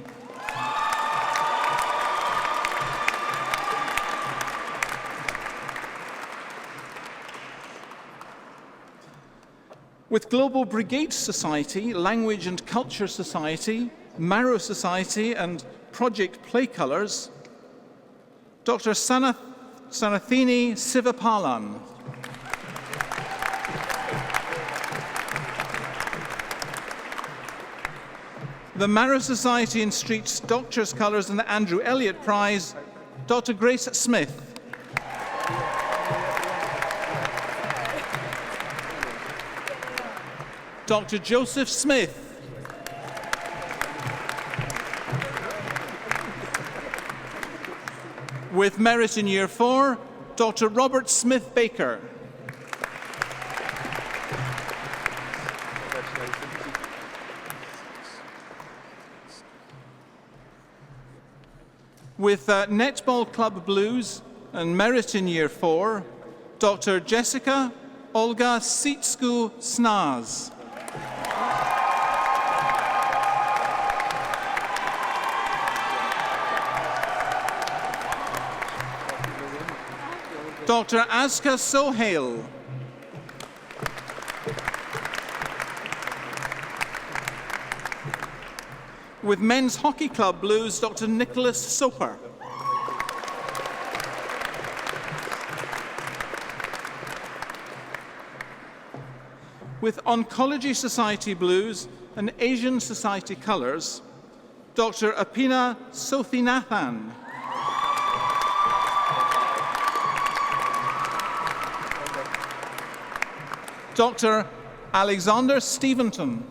With Global Brigade Society, Language and Culture Society, Marrow Society and Project Play Colours, Dr. Sanathini Sivapalan. The Marrow Society and Streets Doctors Colours and the Andrew Elliott Prize, Dr. Grace Smith. Dr. Joseph Smith. With merit in Year 4, Dr. Robert Smith Baker. With Netball Club Blues and merit in Year 4, Dr. Jessica Olga Sitsku Snaz. Dr. Aska Sohail. With Men's Hockey Club Blues, Dr. Nicholas Soper. With Oncology Society Blues and Asian Society Colours, Dr. Apina Sothinathan. Dr. Alexander Steventon.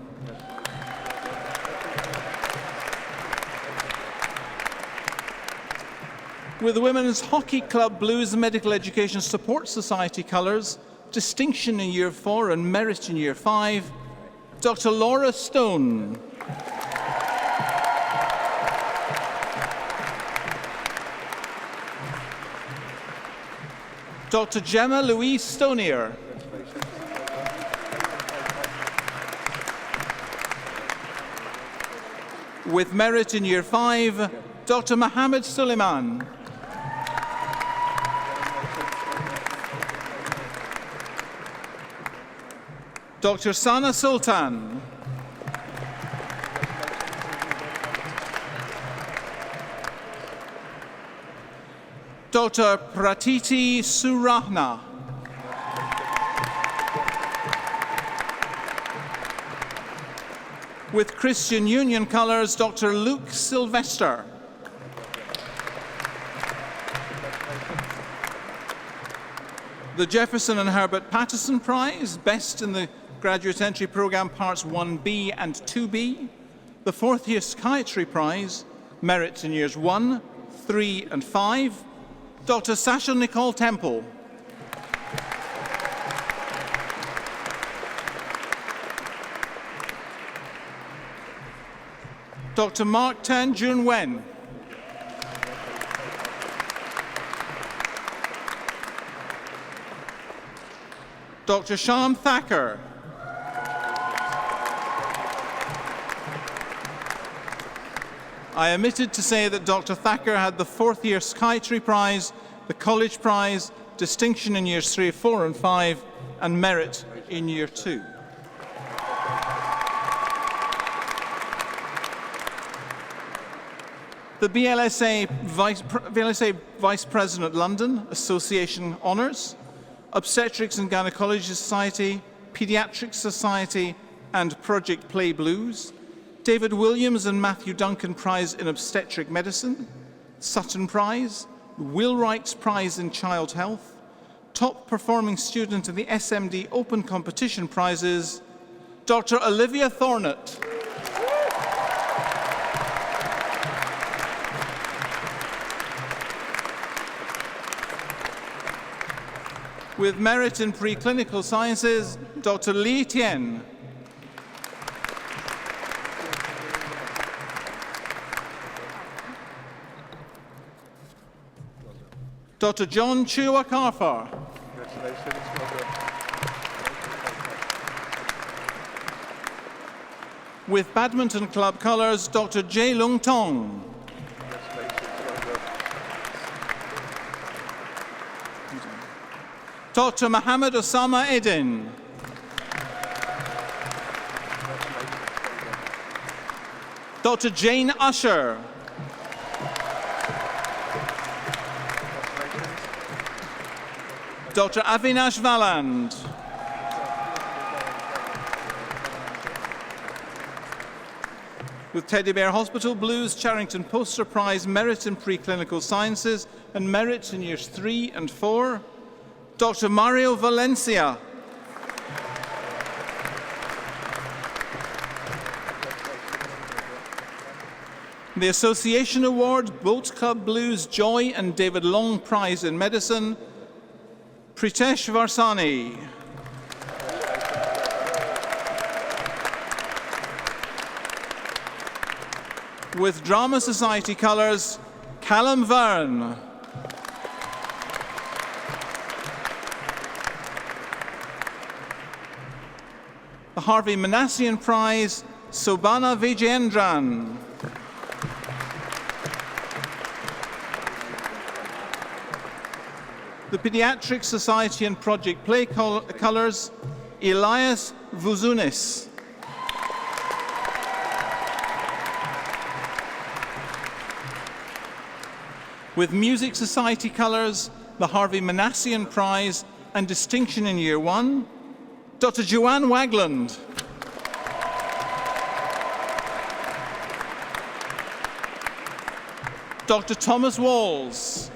With the Women's Hockey Club Blues and Medical Education Support Society colours, distinction in Year 4 and merit in Year 5, Dr. Laura Stone. Dr. Gemma Louise Stonier. With merit in Year 5, Dr. Mohammed Suleiman. Dr. Sana Sultan. Dr. Pratiti Surahna. With Christian Union colours, Dr. Luke Sylvester. The Jefferson and Herbert Patterson Prize, Best in the Graduate Entry Programme Parts 1B and 2B. The Fourth Year Psychiatry Prize, Merit in Years 1, 3 and 5. Dr. Sasha Nicole Temple. Dr. Mark Tan Jun Wen. Dr. Shyam Thacker. I omitted to say that Dr. Thacker had the Fourth Year Psychiatry Prize, the College Prize, Distinction in Years 3, 4 and 5, and Merit in Year 2. The BLSA Vice President London Association Honours, Obstetrics and Gynecology Society, Paediatrics Society, and Project Play Blues. David Williams and Matthew Duncan Prize in Obstetric Medicine, Sutton Prize, Wheelwright's Prize in Child Health, Top Performing Student in the SMD Open Competition Prizes, Dr. Olivia Thornett. With merit in preclinical sciences, Dr. Li Tian. Dr. John Chiwakarfar. With badminton club colours, Dr. Jae Lung Tong. Dr. Mohammed Osama Edin. Dr. Jane Usher. Dr. Avinash Valand. With Teddy Bear Hospital Blues, Charrington Poster Prize, Merit in Preclinical Sciences, and Merit in Years 3 and 4, Dr. Mario Valencia. The Association Award, Boat Club Blues, Joy and David Long Prize in Medicine, Pritesh Varsani. With Drama Society colours, Callum Verne. The Harvey Manassian Prize, Sobhana Vijayendran. The Paediatric Society and Project Play colours, Elias Vuzunis. With Music Society colours, the Harvey Manassian Prize and Distinction in Year 1, Dr. Joanne Wagland. Dr. Thomas Walls.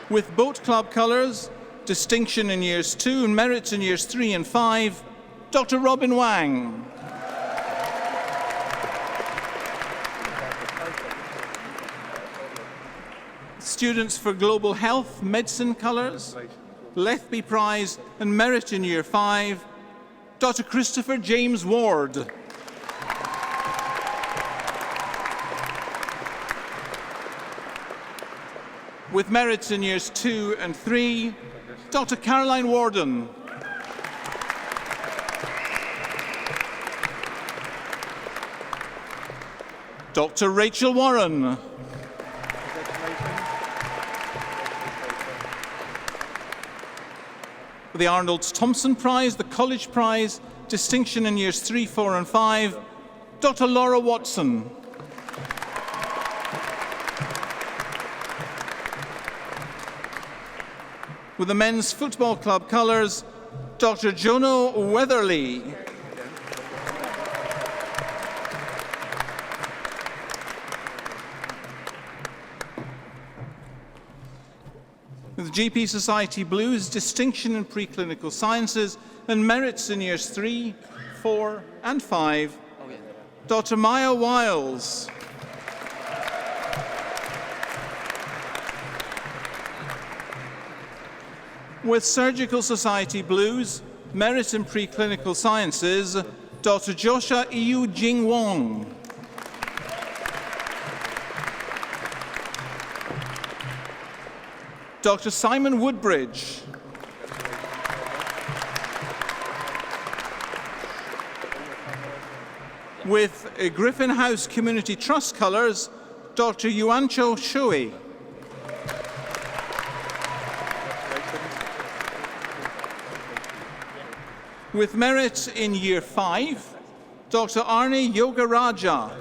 With Boat Club colours, Distinction in Years 2 and Merits in Years 3 and 5, Dr. Robin Wang. Students for Global Health, Medicine colours, Lethby Prize and Merit in Year 5, Dr. Christopher James Ward. With merits in Years 2 and 3, Dr. Caroline Warden. Dr. Rachel Warren. For the Arnold Thompson Prize, the College Prize, Distinction in Years 3, 4 and 5, Dr. Laura Watson. With the Men's Football Club colours, Dr. Jono Weatherly. GP Society Blues, Distinction in Preclinical Sciences and Merits in Years 3, 4 and 5, Dr. Maya Wiles. With Surgical Society Blues, Merit in Preclinical Sciences, Dr. Joshua Iu Jing Wong. Dr. Simon Woodbridge. With Griffin House Community Trust Colours, Dr. Yuancho Shui. With Merit in Year 5, Dr. Arnie Yogaraja.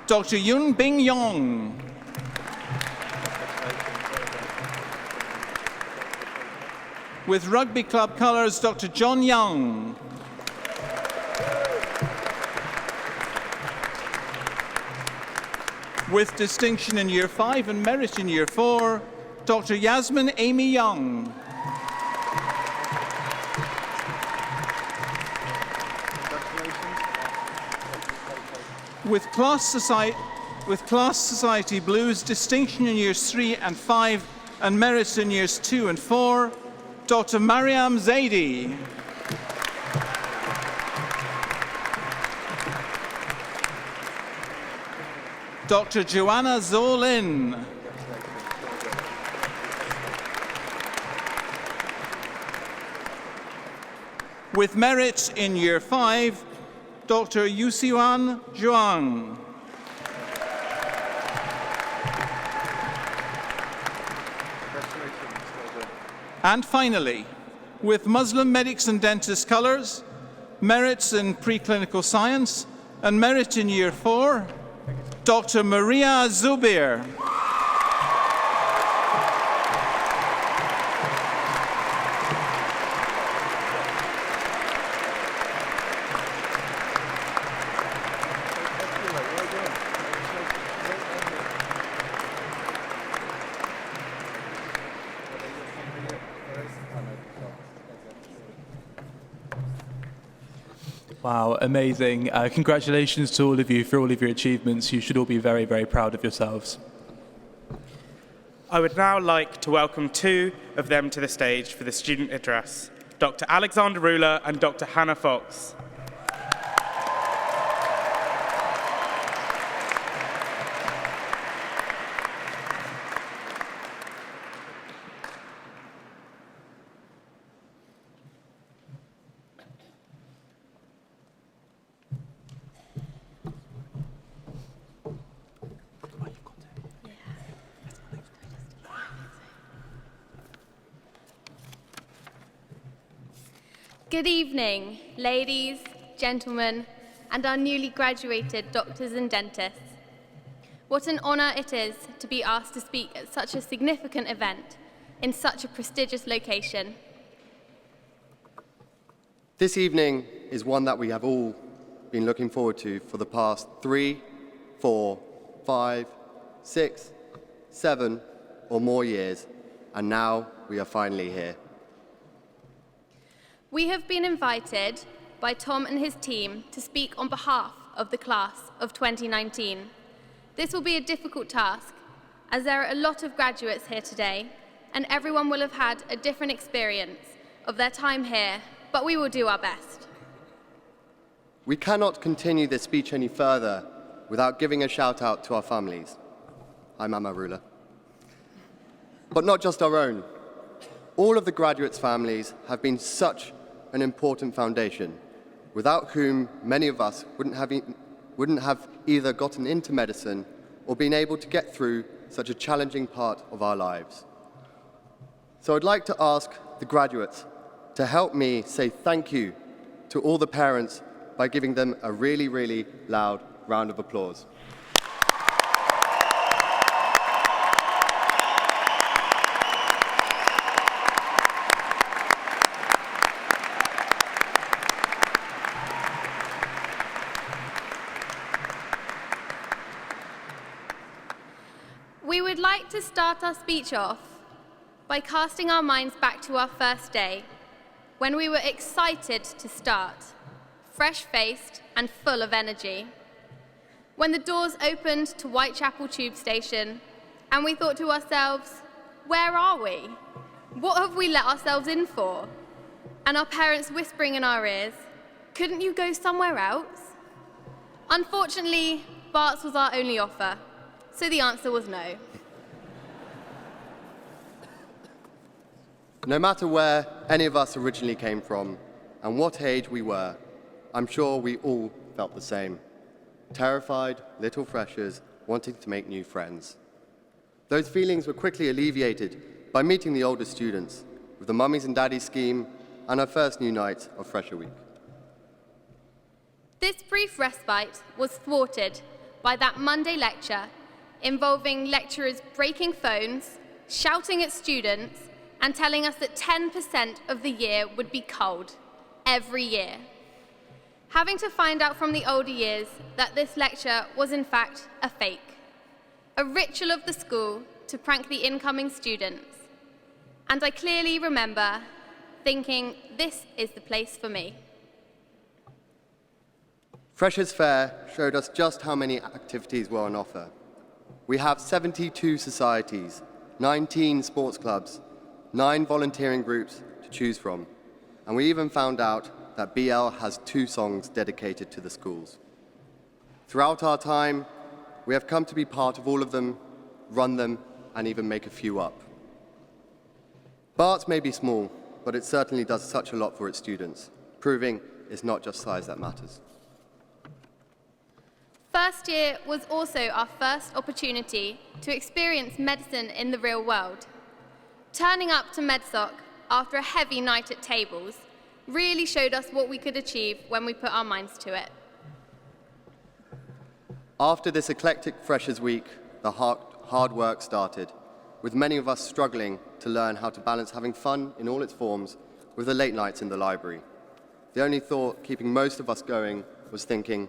Dr. Yun Bing Yong. With Rugby Club Colours, Dr. John Young. With Distinction in Year 5 and Merit in Year 4, Dr. Yasmin Amy Young. With Class Society Blues, Distinction in Years 3 and 5 and Merit in Years 2 and 4, Dr. Mariam Zaidi. Dr. Joanna Zolin. With Merit in Year 5, Dr. Yusiwan Zhuang. And finally, with Muslim Medics and Dentists Colours, Merits in Preclinical Science and Merit in Year 4, Dr. Maria Zubir. Wow, amazing. Congratulations to all of you for all of your achievements. You should all be very, very proud of yourselves. I would now like to welcome two of them to the stage for the student address, Dr. Alexander Ruler and Dr. Hannah Fox. Good evening, ladies, gentlemen, and our newly graduated doctors and dentists. What an honour it is to be asked to speak at such a significant event in such a prestigious location. This evening is one that we have all been looking forward to for the past 3, 4, 5, 6, 7 or more years, and now we are finally here. We have been invited by Tom and his team to speak on behalf of the class of 2019. This will be a difficult task, as there are a lot of graduates here today, and everyone will have had a different experience of their time here, but we will do our best. We cannot continue this speech any further without giving a shout out to our families. Hi, Mama Ruler. But not just our own. All of the graduates' families have been such an important foundation, without whom many of us wouldn't have either gotten into medicine or been able to get through such a challenging part of our lives. So I'd like to ask the graduates to help me say thank you to all the parents by giving them a really, really loud round of applause. to start our speech off by casting our minds back to our first day, when we were excited to start, fresh-faced and full of energy. When the doors opened to Whitechapel Tube Station, and we thought to ourselves, where are we? What have we let ourselves in for? And our parents whispering in our ears, couldn't you go somewhere else? Unfortunately, Barts was our only offer, so the answer was no. No matter where any of us originally came from and what age we were, I'm sure we all felt the same. Terrified little freshers wanting to make new friends. Those feelings were quickly alleviated by meeting the older students with the Mummies and Daddies scheme and our first new night of Fresher Week. This brief respite was thwarted by that Monday lecture involving lecturers breaking phones, shouting at students, and telling us that 10% of the year would be cold, every year. Having to find out from the older years that this lecture was in fact a fake, a ritual of the school to prank the incoming students. And I clearly remember thinking, this is the place for me. Freshers' Fair showed us just how many activities were on offer. We have 72 societies, 19 sports clubs, 9 volunteering groups to choose from, and we even found out that BL has 2 songs dedicated to the schools. Throughout our time, we have come to be part of all of them, run them, and even make a few up. Barts may be small, but it certainly does such a lot for its students, proving it's not just size that matters. First year was also our first opportunity to experience medicine in the real world. Turning up to MedSoc after a heavy night at tables really showed us what we could achieve when we put our minds to it. After this eclectic Freshers' Week, the hard work started, with many of us struggling to learn how to balance having fun in all its forms with the late nights in the library. The only thought keeping most of us going was thinking,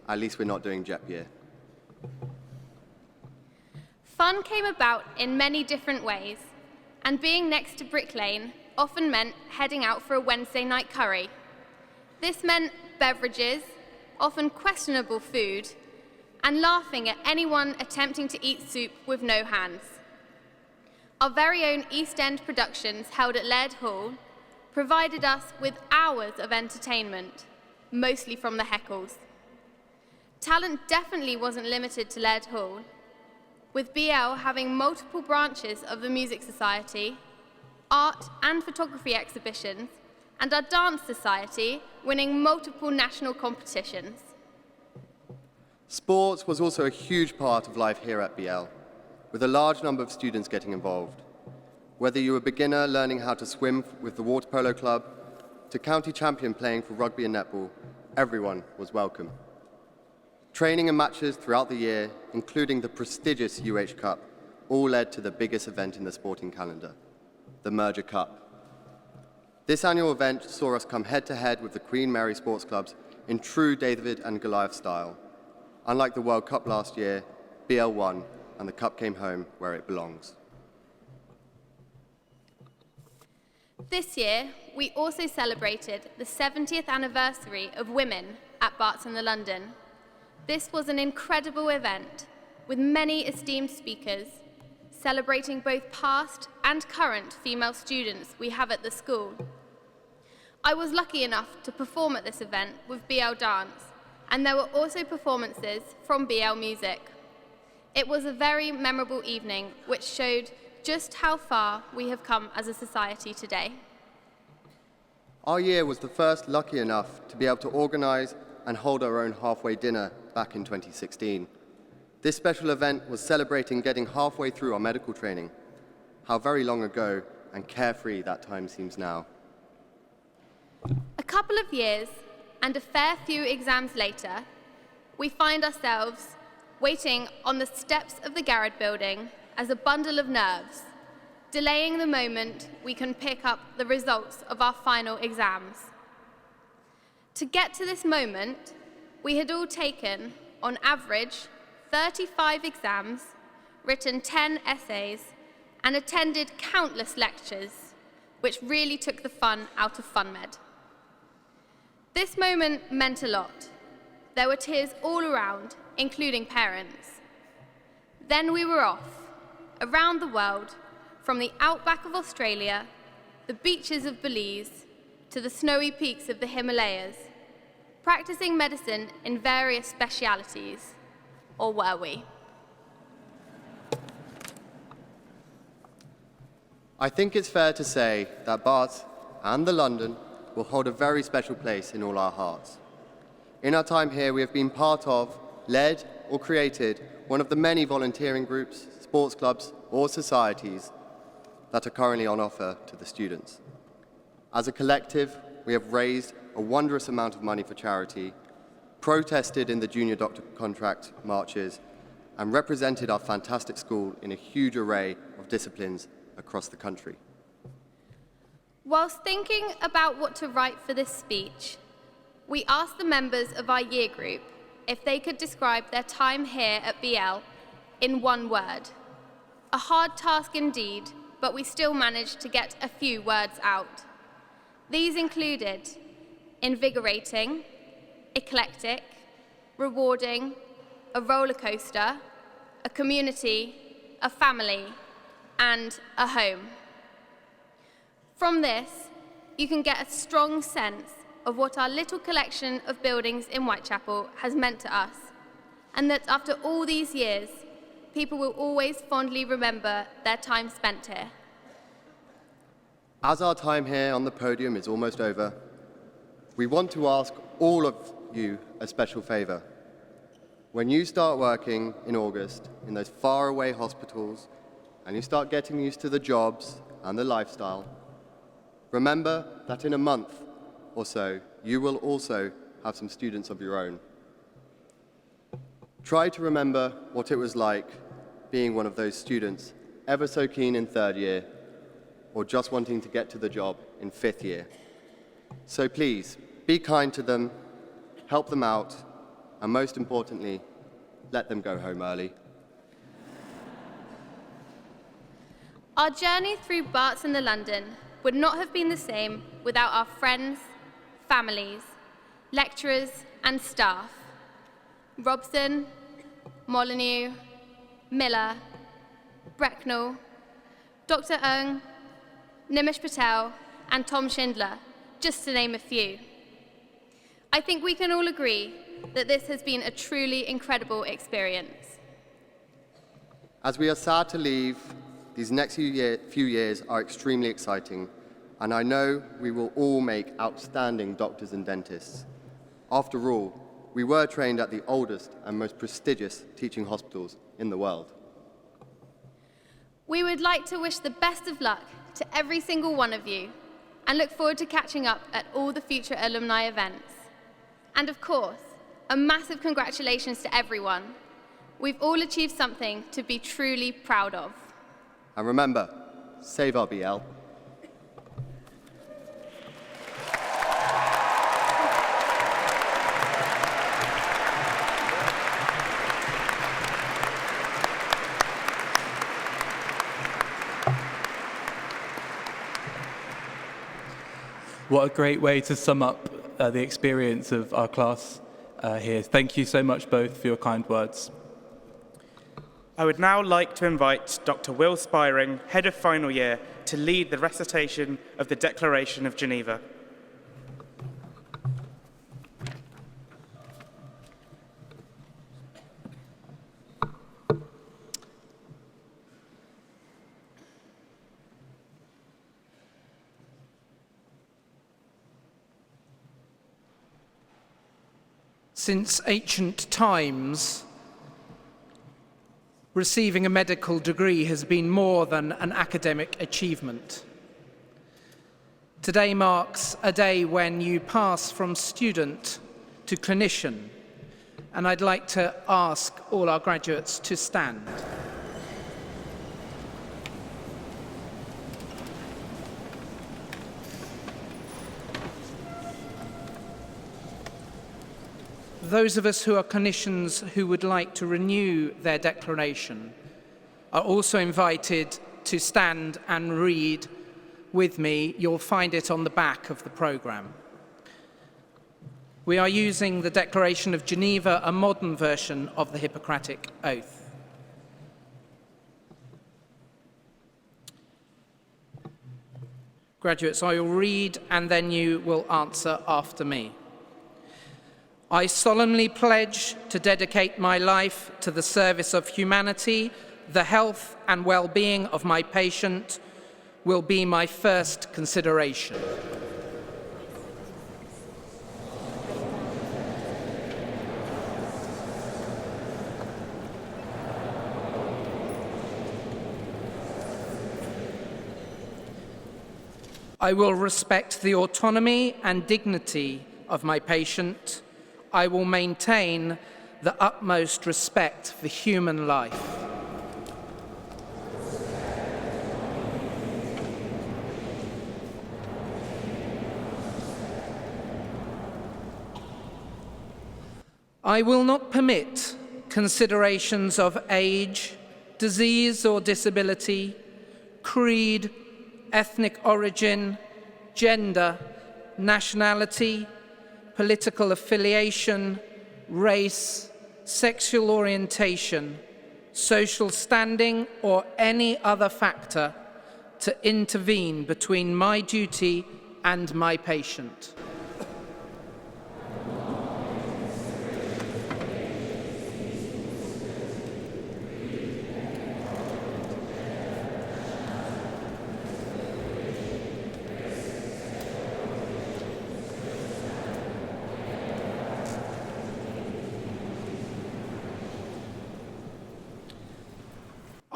at least we're not doing JEP year. Fun came about in many different ways, and being next to Brick Lane often meant heading out for a Wednesday night curry. This meant beverages, often questionable food, and laughing at anyone attempting to eat soup with no hands. Our very own East End productions held at Laird Hall provided us with hours of entertainment, mostly from the heckles. Talent definitely wasn't limited to Laird Hall, with BL having multiple branches of the Music Society, art and photography exhibitions, and our Dance Society winning multiple national competitions. Sports was also a huge part of life here at BL, with a large number of students getting involved. Whether you were a beginner learning how to swim with the Water Polo Club, to county champion playing for rugby and netball, everyone was welcome. Training and matches throughout the year, including the prestigious UH Cup, all led to the biggest event in the sporting calendar, the Merger Cup. This annual event saw us come head-to-head with the Queen Mary sports clubs in true David and Goliath style. Unlike the World Cup last year, BL won, and the cup came home where it belongs. This year, we also celebrated the 70th anniversary of women at Barts in the London. This was an incredible event with many esteemed speakers celebrating both past and current female students we have at the school. I was lucky enough to perform at this event with BL Dance, and there were also performances from BL Music. It was a very memorable evening which showed just how far we have come as a society today. Our year was the first lucky enough to be able to organise and hold our own halfway dinner back in 2016. This special event was celebrating getting halfway through our medical training. How very long ago and carefree that time seems now. A couple of years and a fair few exams later, we find ourselves waiting on the steps of the Garrett building as a bundle of nerves, delaying the moment we can pick up the results of our final exams. To get to this moment, we had all taken, on average, 35 exams, written 10 essays, and attended countless lectures, which really took the fun out of FunMed. This moment meant a lot. There were tears all around, including parents. Then we were off, around the world, from the outback of Australia, the beaches of Belize, to the snowy peaks of the Himalayas, practicing medicine in various specialities. Or were we? I think it's fair to say that Barts and the London will hold a very special place in all our hearts. In our time here, we have been part of, led, or created one of the many volunteering groups, sports clubs, or societies that are currently on offer to the students. As a collective, we have raised a wondrous amount of money for charity, protested in the junior doctor contract marches, and represented our fantastic school in a huge array of disciplines across the country. Whilst thinking about what to write for this speech, we asked the members of our year group if they could describe their time here at BL in one word. A hard task indeed, but we still managed to get a few words out. These included invigorating, eclectic, rewarding, a roller coaster, a community, a family, and a home. From this, you can get a strong sense of what our little collection of buildings in Whitechapel has meant to us, and that after all these years, people will always fondly remember their time spent here. As our time here on the podium is almost over, we want to ask all of you a special favor. When you start working in August in those faraway hospitals and you start getting used to the jobs and the lifestyle, remember that in a month or so, you will also have some students of your own. Try to remember what it was like being one of those students, ever so keen in third year, or just wanting to get to the job in fifth year. So please, be kind to them, help them out, and most importantly, let them go home early. Our journey through Barts and the London would not have been the same without our friends, families, lecturers, and staff. Robson, Molyneux, Miller, Brecknell, Dr. Ung, Nimish Patel, and Tom Schindler, just to name a few. I think we can all agree that this has been a truly incredible experience. As we are sad to leave, these next few years are extremely exciting, and I know we will all make outstanding doctors and dentists. After all, we were trained at the oldest and most prestigious teaching hospitals in the world. We would like to wish the best of luck to every single one of you and look forward to catching up at all the future alumni events. And of course, a massive congratulations to everyone. We've all achieved something to be truly proud of. And remember, save our BL. What a great way to sum up the experience of our class here. Thank you so much both for your kind words. I would now like to invite Dr. Will Spiring, Head of Final Year, to lead the recitation of the Declaration of Geneva. Since ancient times, receiving a medical degree has been more than an academic achievement. Today marks a day when you pass from student to clinician, and I'd like to ask all our graduates to stand. Those of us who are clinicians who would like to renew their declaration are also invited to stand and read with me. You'll find it on the back of the programme. We are using the Declaration of Geneva, a modern version of the Hippocratic Oath. Graduates, I will read and then you will answer after me. I solemnly pledge to dedicate my life to the service of humanity. The health and well-being of my patient will be my first consideration. I will respect the autonomy and dignity of my patient. I will maintain the utmost respect for human life. I will not permit considerations of age, disease or disability, creed, ethnic origin, gender, nationality, political affiliation, race, sexual orientation, social standing, or any other factor to intervene between my duty and my patient.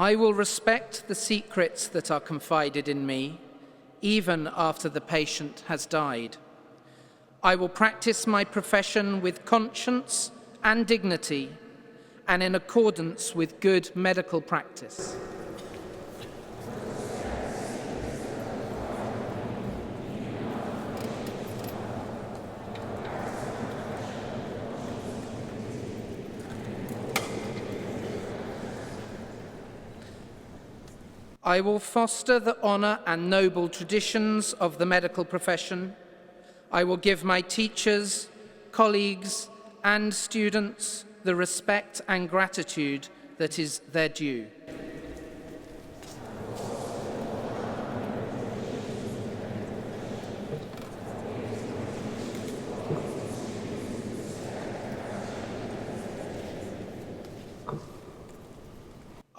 I will respect the secrets that are confided in me, even after the patient has died. I will practice my profession with conscience and dignity, and in accordance with good medical practice. I will foster the honour and noble traditions of the medical profession. I will give my teachers, colleagues, and students the respect and gratitude that is their due.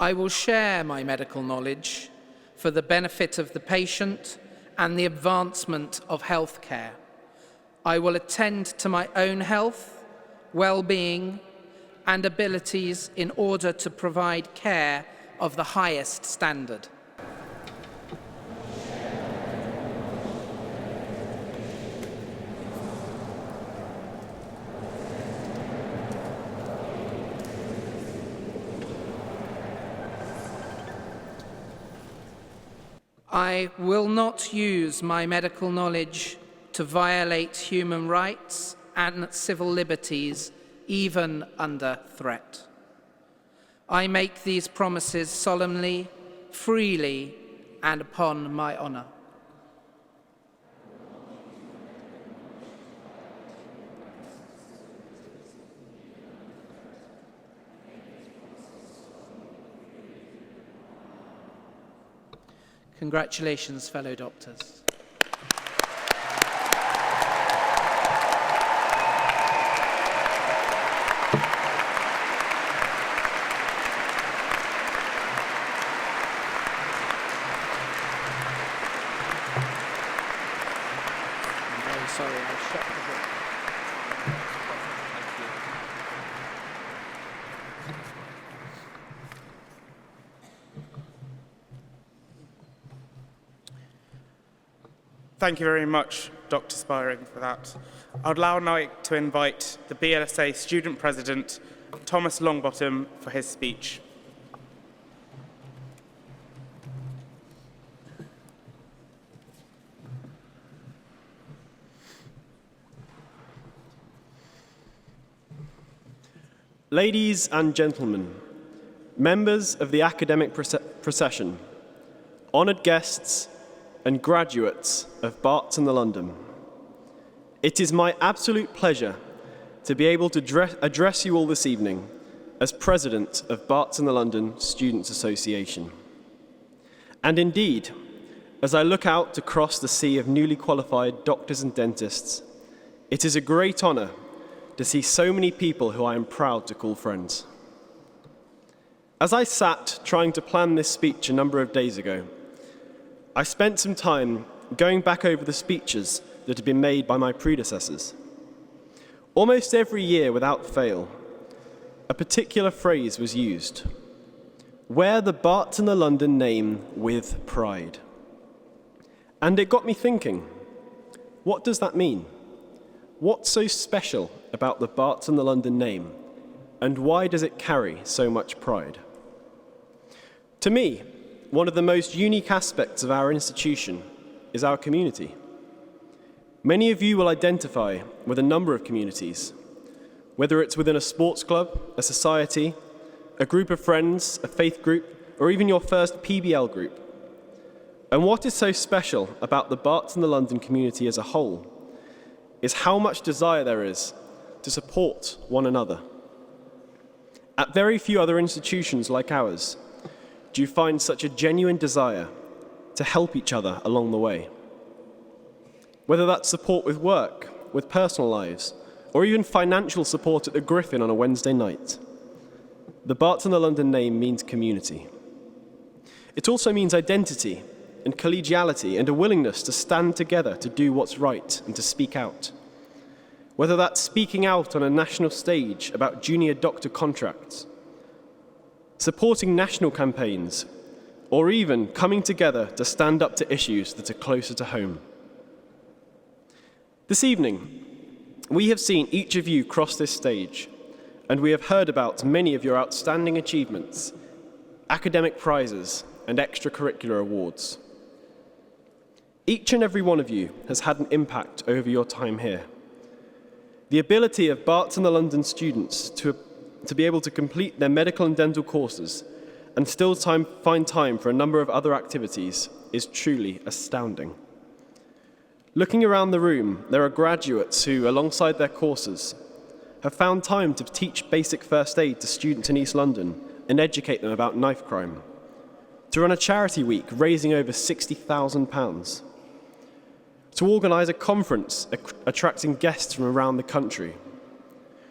I will share my medical knowledge for the benefit of the patient and the advancement of healthcare. I will attend to my own health, well-being, and abilities in order to provide care of the highest standard. I will not use my medical knowledge to violate human rights and civil liberties, even under threat. I make these promises solemnly, freely, and upon my honour. Congratulations, fellow doctors. I'm very sorry, I shut the book. Thank you very much, Dr. Spiring, for that. I'd now like to invite the BLSA Student President, Thomas Longbottom, for his speech. Ladies and gentlemen, members of the academic procession, honoured guests, and graduates of Barts and the London. It is my absolute pleasure to be able to address you all this evening as President of Barts and the London Students' Association. And indeed, as I look out across the sea of newly qualified doctors and dentists, it is a great honour to see so many people who I am proud to call friends. As I sat trying to plan this speech a number of days ago, I spent some time going back over the speeches that had been made by my predecessors. Almost every year, without fail, a particular phrase was used: wear the Barts and the London name with pride. And it got me thinking, what does that mean? What's so special about the Barts and the London name, and why does it carry so much pride? To me, one of the most unique aspects of our institution is our community. Many of you will identify with a number of communities, whether it's within a sports club, a society, a group of friends, a faith group, or even your first PBL group. And what is so special about the Barts and the London community as a whole is how much desire there is to support one another. At very few other institutions like ours do you find such a genuine desire to help each other along the way. Whether that's support with work, with personal lives, or even financial support at the Griffin on a Wednesday night, the Barts and the London name means community. It also means identity and collegiality and a willingness to stand together to do what's right and to speak out. Whether that's speaking out on a national stage about junior doctor contracts, supporting national campaigns, or even coming together to stand up to issues that are closer to home. This evening, we have seen each of you cross this stage, and we have heard about many of your outstanding achievements, academic prizes, and extracurricular awards. Each and every one of you has had an impact over your time here. The ability of Barts and the London students to be able to complete their medical and dental courses and still find time for a number of other activities is truly astounding. Looking around the room, there are graduates who, alongside their courses, have found time to teach basic first aid to students in East London and educate them about knife crime, to run a charity week raising over £60,000, to organise a conference attracting guests from around the country,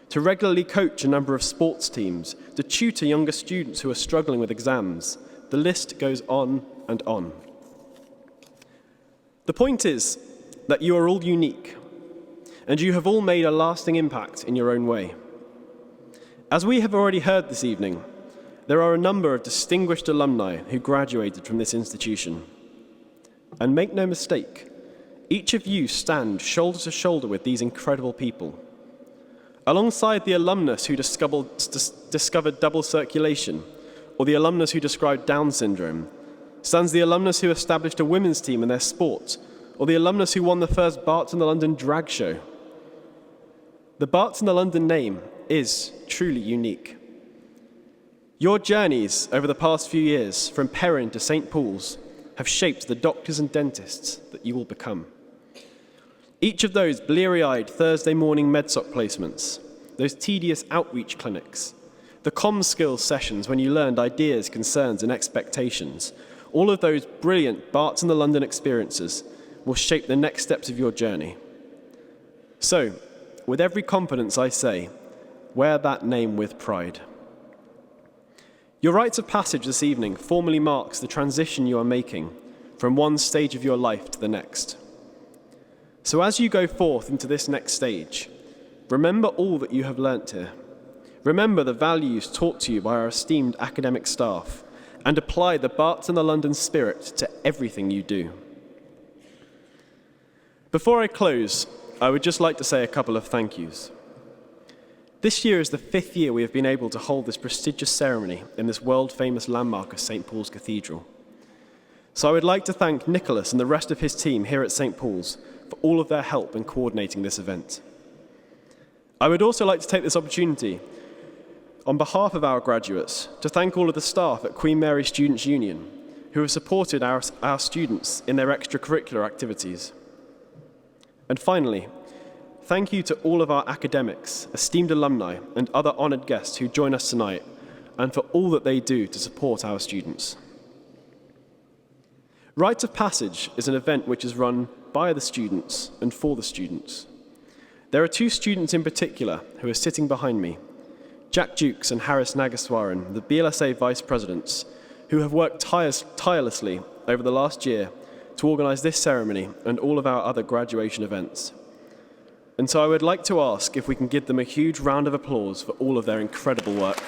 to regularly coach a number of sports teams, to tutor younger students who are struggling with exams. The list goes on and on. The point is that you are all unique, and you have all made a lasting impact in your own way. As we have already heard this evening, there are a number of distinguished alumni who graduated from this institution. And make no mistake, each of you stand shoulder to shoulder with these incredible people. Alongside the alumnus who discovered double circulation, or the alumnus who described Down syndrome, stands the alumnus who established a women's team in their sport, or the alumnus who won the first Barts in the London drag show. The Barts in the London name is truly unique. Your journeys over the past few years, from Perrin to St. Paul's, have shaped the doctors and dentists that you will become. Each of those bleary-eyed Thursday morning medsoc placements, those tedious outreach clinics, the comm skills sessions when you learned ideas, concerns, and expectations, all of those brilliant Barts in the London experiences will shape the next steps of your journey. So, with every confidence I say, wear that name with pride. Your rites of passage this evening formally marks the transition you are making from one stage of your life to the next. So as you go forth into this next stage, remember all that you have learnt here. Remember the values taught to you by our esteemed academic staff, and apply the Barts and the London spirit to everything you do. Before I close, I would just like to say a couple of thank yous. This year is the 5th year we have been able to hold this prestigious ceremony in this world-famous landmark of St. Paul's Cathedral. So I would like to thank Nicholas and the rest of his team here at St. Paul's for all of their help in coordinating this event. I would also like to take this opportunity on behalf of our graduates, to thank all of the staff at Queen Mary Students' Union who have supported our students in their extracurricular activities. And finally, thank you to all of our academics, esteemed alumni, and other honoured guests who join us tonight, and for all that they do to support our students. Rites of Passage is an event which is run by the students and for the students. There are two students in particular who are sitting behind me, Jack Dukes and Harris Nagaswaran, the BLSA Vice Presidents, who have worked tirelessly over the last year to organise this ceremony and all of our other graduation events. And so I would like to ask if we can give them a huge round of applause for all of their incredible work.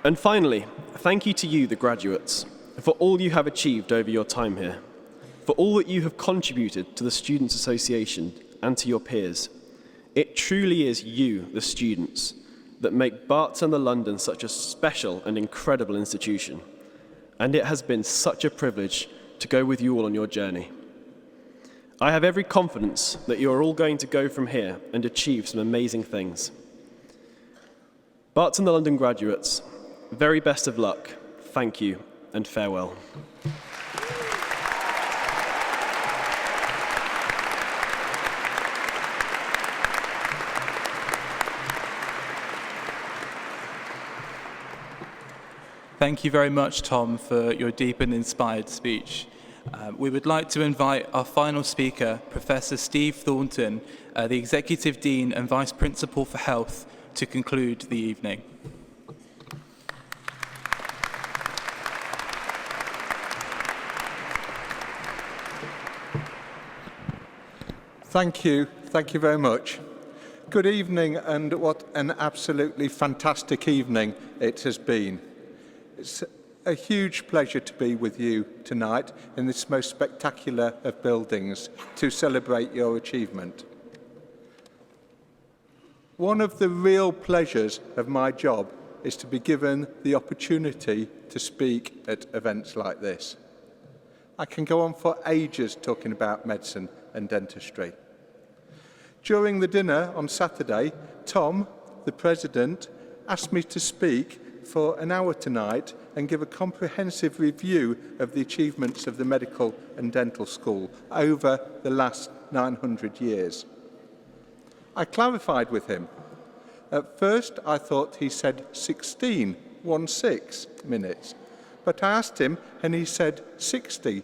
And finally, thank you to you, the graduates, for all you have achieved over your time here, for all that you have contributed to the Students' Association and to your peers. It truly is you, the students, that make Barts and the London such a special and incredible institution. And it has been such a privilege to go with you all on your journey. I have every confidence that you are all going to go from here and achieve some amazing things. Barts and the London graduates, very best of luck, thank you, and farewell. Thank you very much, Tom, for your deep and inspired speech. We would like to invite our final speaker, Professor Steve Thornton, the Executive Dean and Vice Principal for Health, to conclude the evening. Thank you very much. Good evening, and what an absolutely fantastic evening it has been. It's a huge pleasure to be with you tonight in this most spectacular of buildings to celebrate your achievement. One of the real pleasures of my job is to be given the opportunity to speak at events like this. I can go on for ages talking about medicine and dentistry. During the dinner on Saturday, Tom, the President, asked me to speak for an hour tonight and give a comprehensive review of the achievements of the medical and dental school over the last 900 years. I clarified with him. At first, I thought he said 16 minutes, but I asked him and he said 60.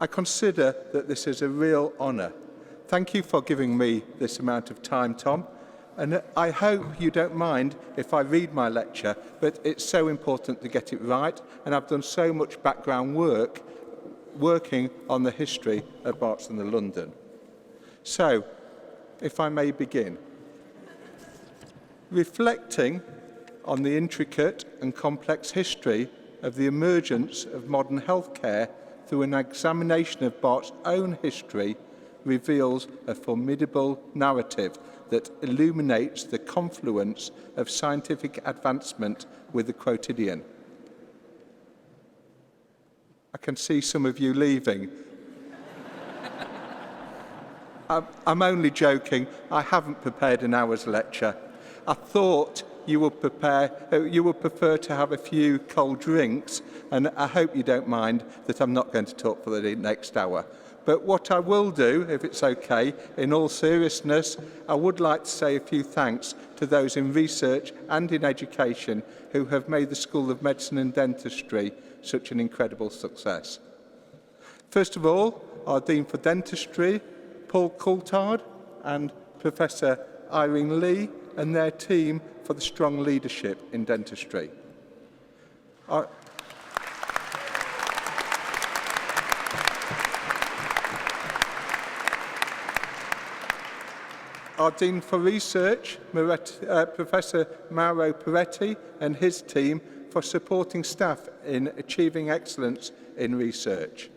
I consider that this is a real honour. Thank you for giving me this amount of time, Tom. And I hope you don't mind if I read my lecture, but it's so important to get it right, and I've done so much background work working on the history of Barts and the London. So, if I may begin. Reflecting on the intricate and complex history of the emergence of modern healthcare through an examination of Bart's own history reveals a formidable narrative that illuminates the confluence of scientific advancement with the quotidian. I can see some of you leaving. I'm only joking. I haven't prepared an hour's lecture. I thought you would prefer to have a few cold drinks, and I hope you don't mind that I'm not going to talk for the next hour. But what I will do, if it's okay, in all seriousness, I would like to say a few thanks to those in research and in education who have made the School of Medicine and Dentistry such an incredible success. First of all, our Dean for Dentistry, Paul Coulthard, and Professor Irene Lee, and their team for the strong leadership in dentistry. Our Dean for Research, Professor Mauro Peretti, and his team for supporting staff in achieving excellence in research.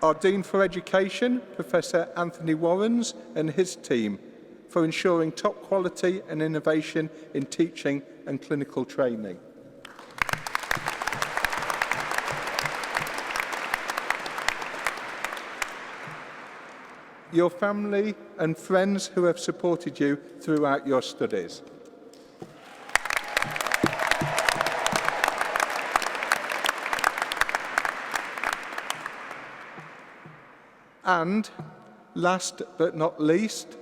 our Dean for Education, Professor Anthony Warrens, and his team for ensuring top quality and innovation in teaching and clinical training. Your family and friends who have supported you throughout your studies. And last but not least,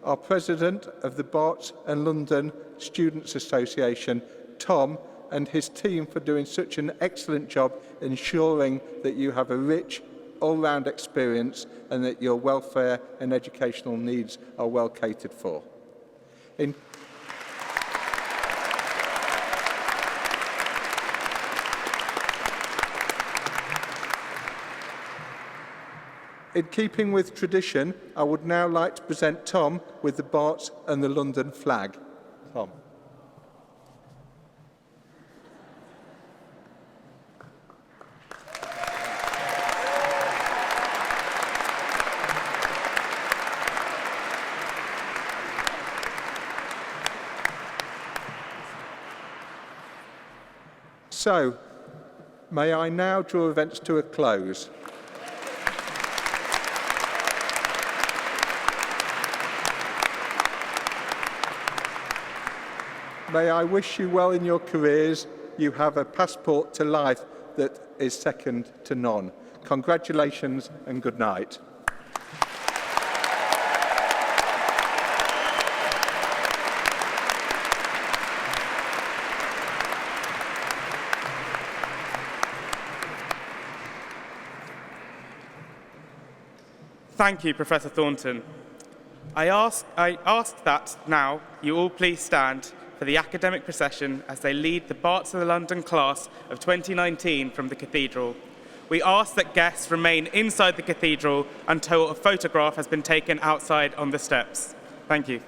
our President of the Barts and London Students Association, Tom, and his team for doing such an excellent job ensuring that you have a rich, all-round experience and that your welfare and educational needs are well catered for. In keeping with tradition, I would now like to present Tom with the Barts and the London flag. Tom. So, may I now draw events to a close? May I wish you well in your careers. You have a passport to life that is second to none. Congratulations and good night. Thank you, Professor Thornton. I ask that now you all please stand for the academic procession as they lead the Barts of the London class of 2019 from the Cathedral. We ask that guests remain inside the Cathedral until a photograph has been taken outside on the steps. Thank you.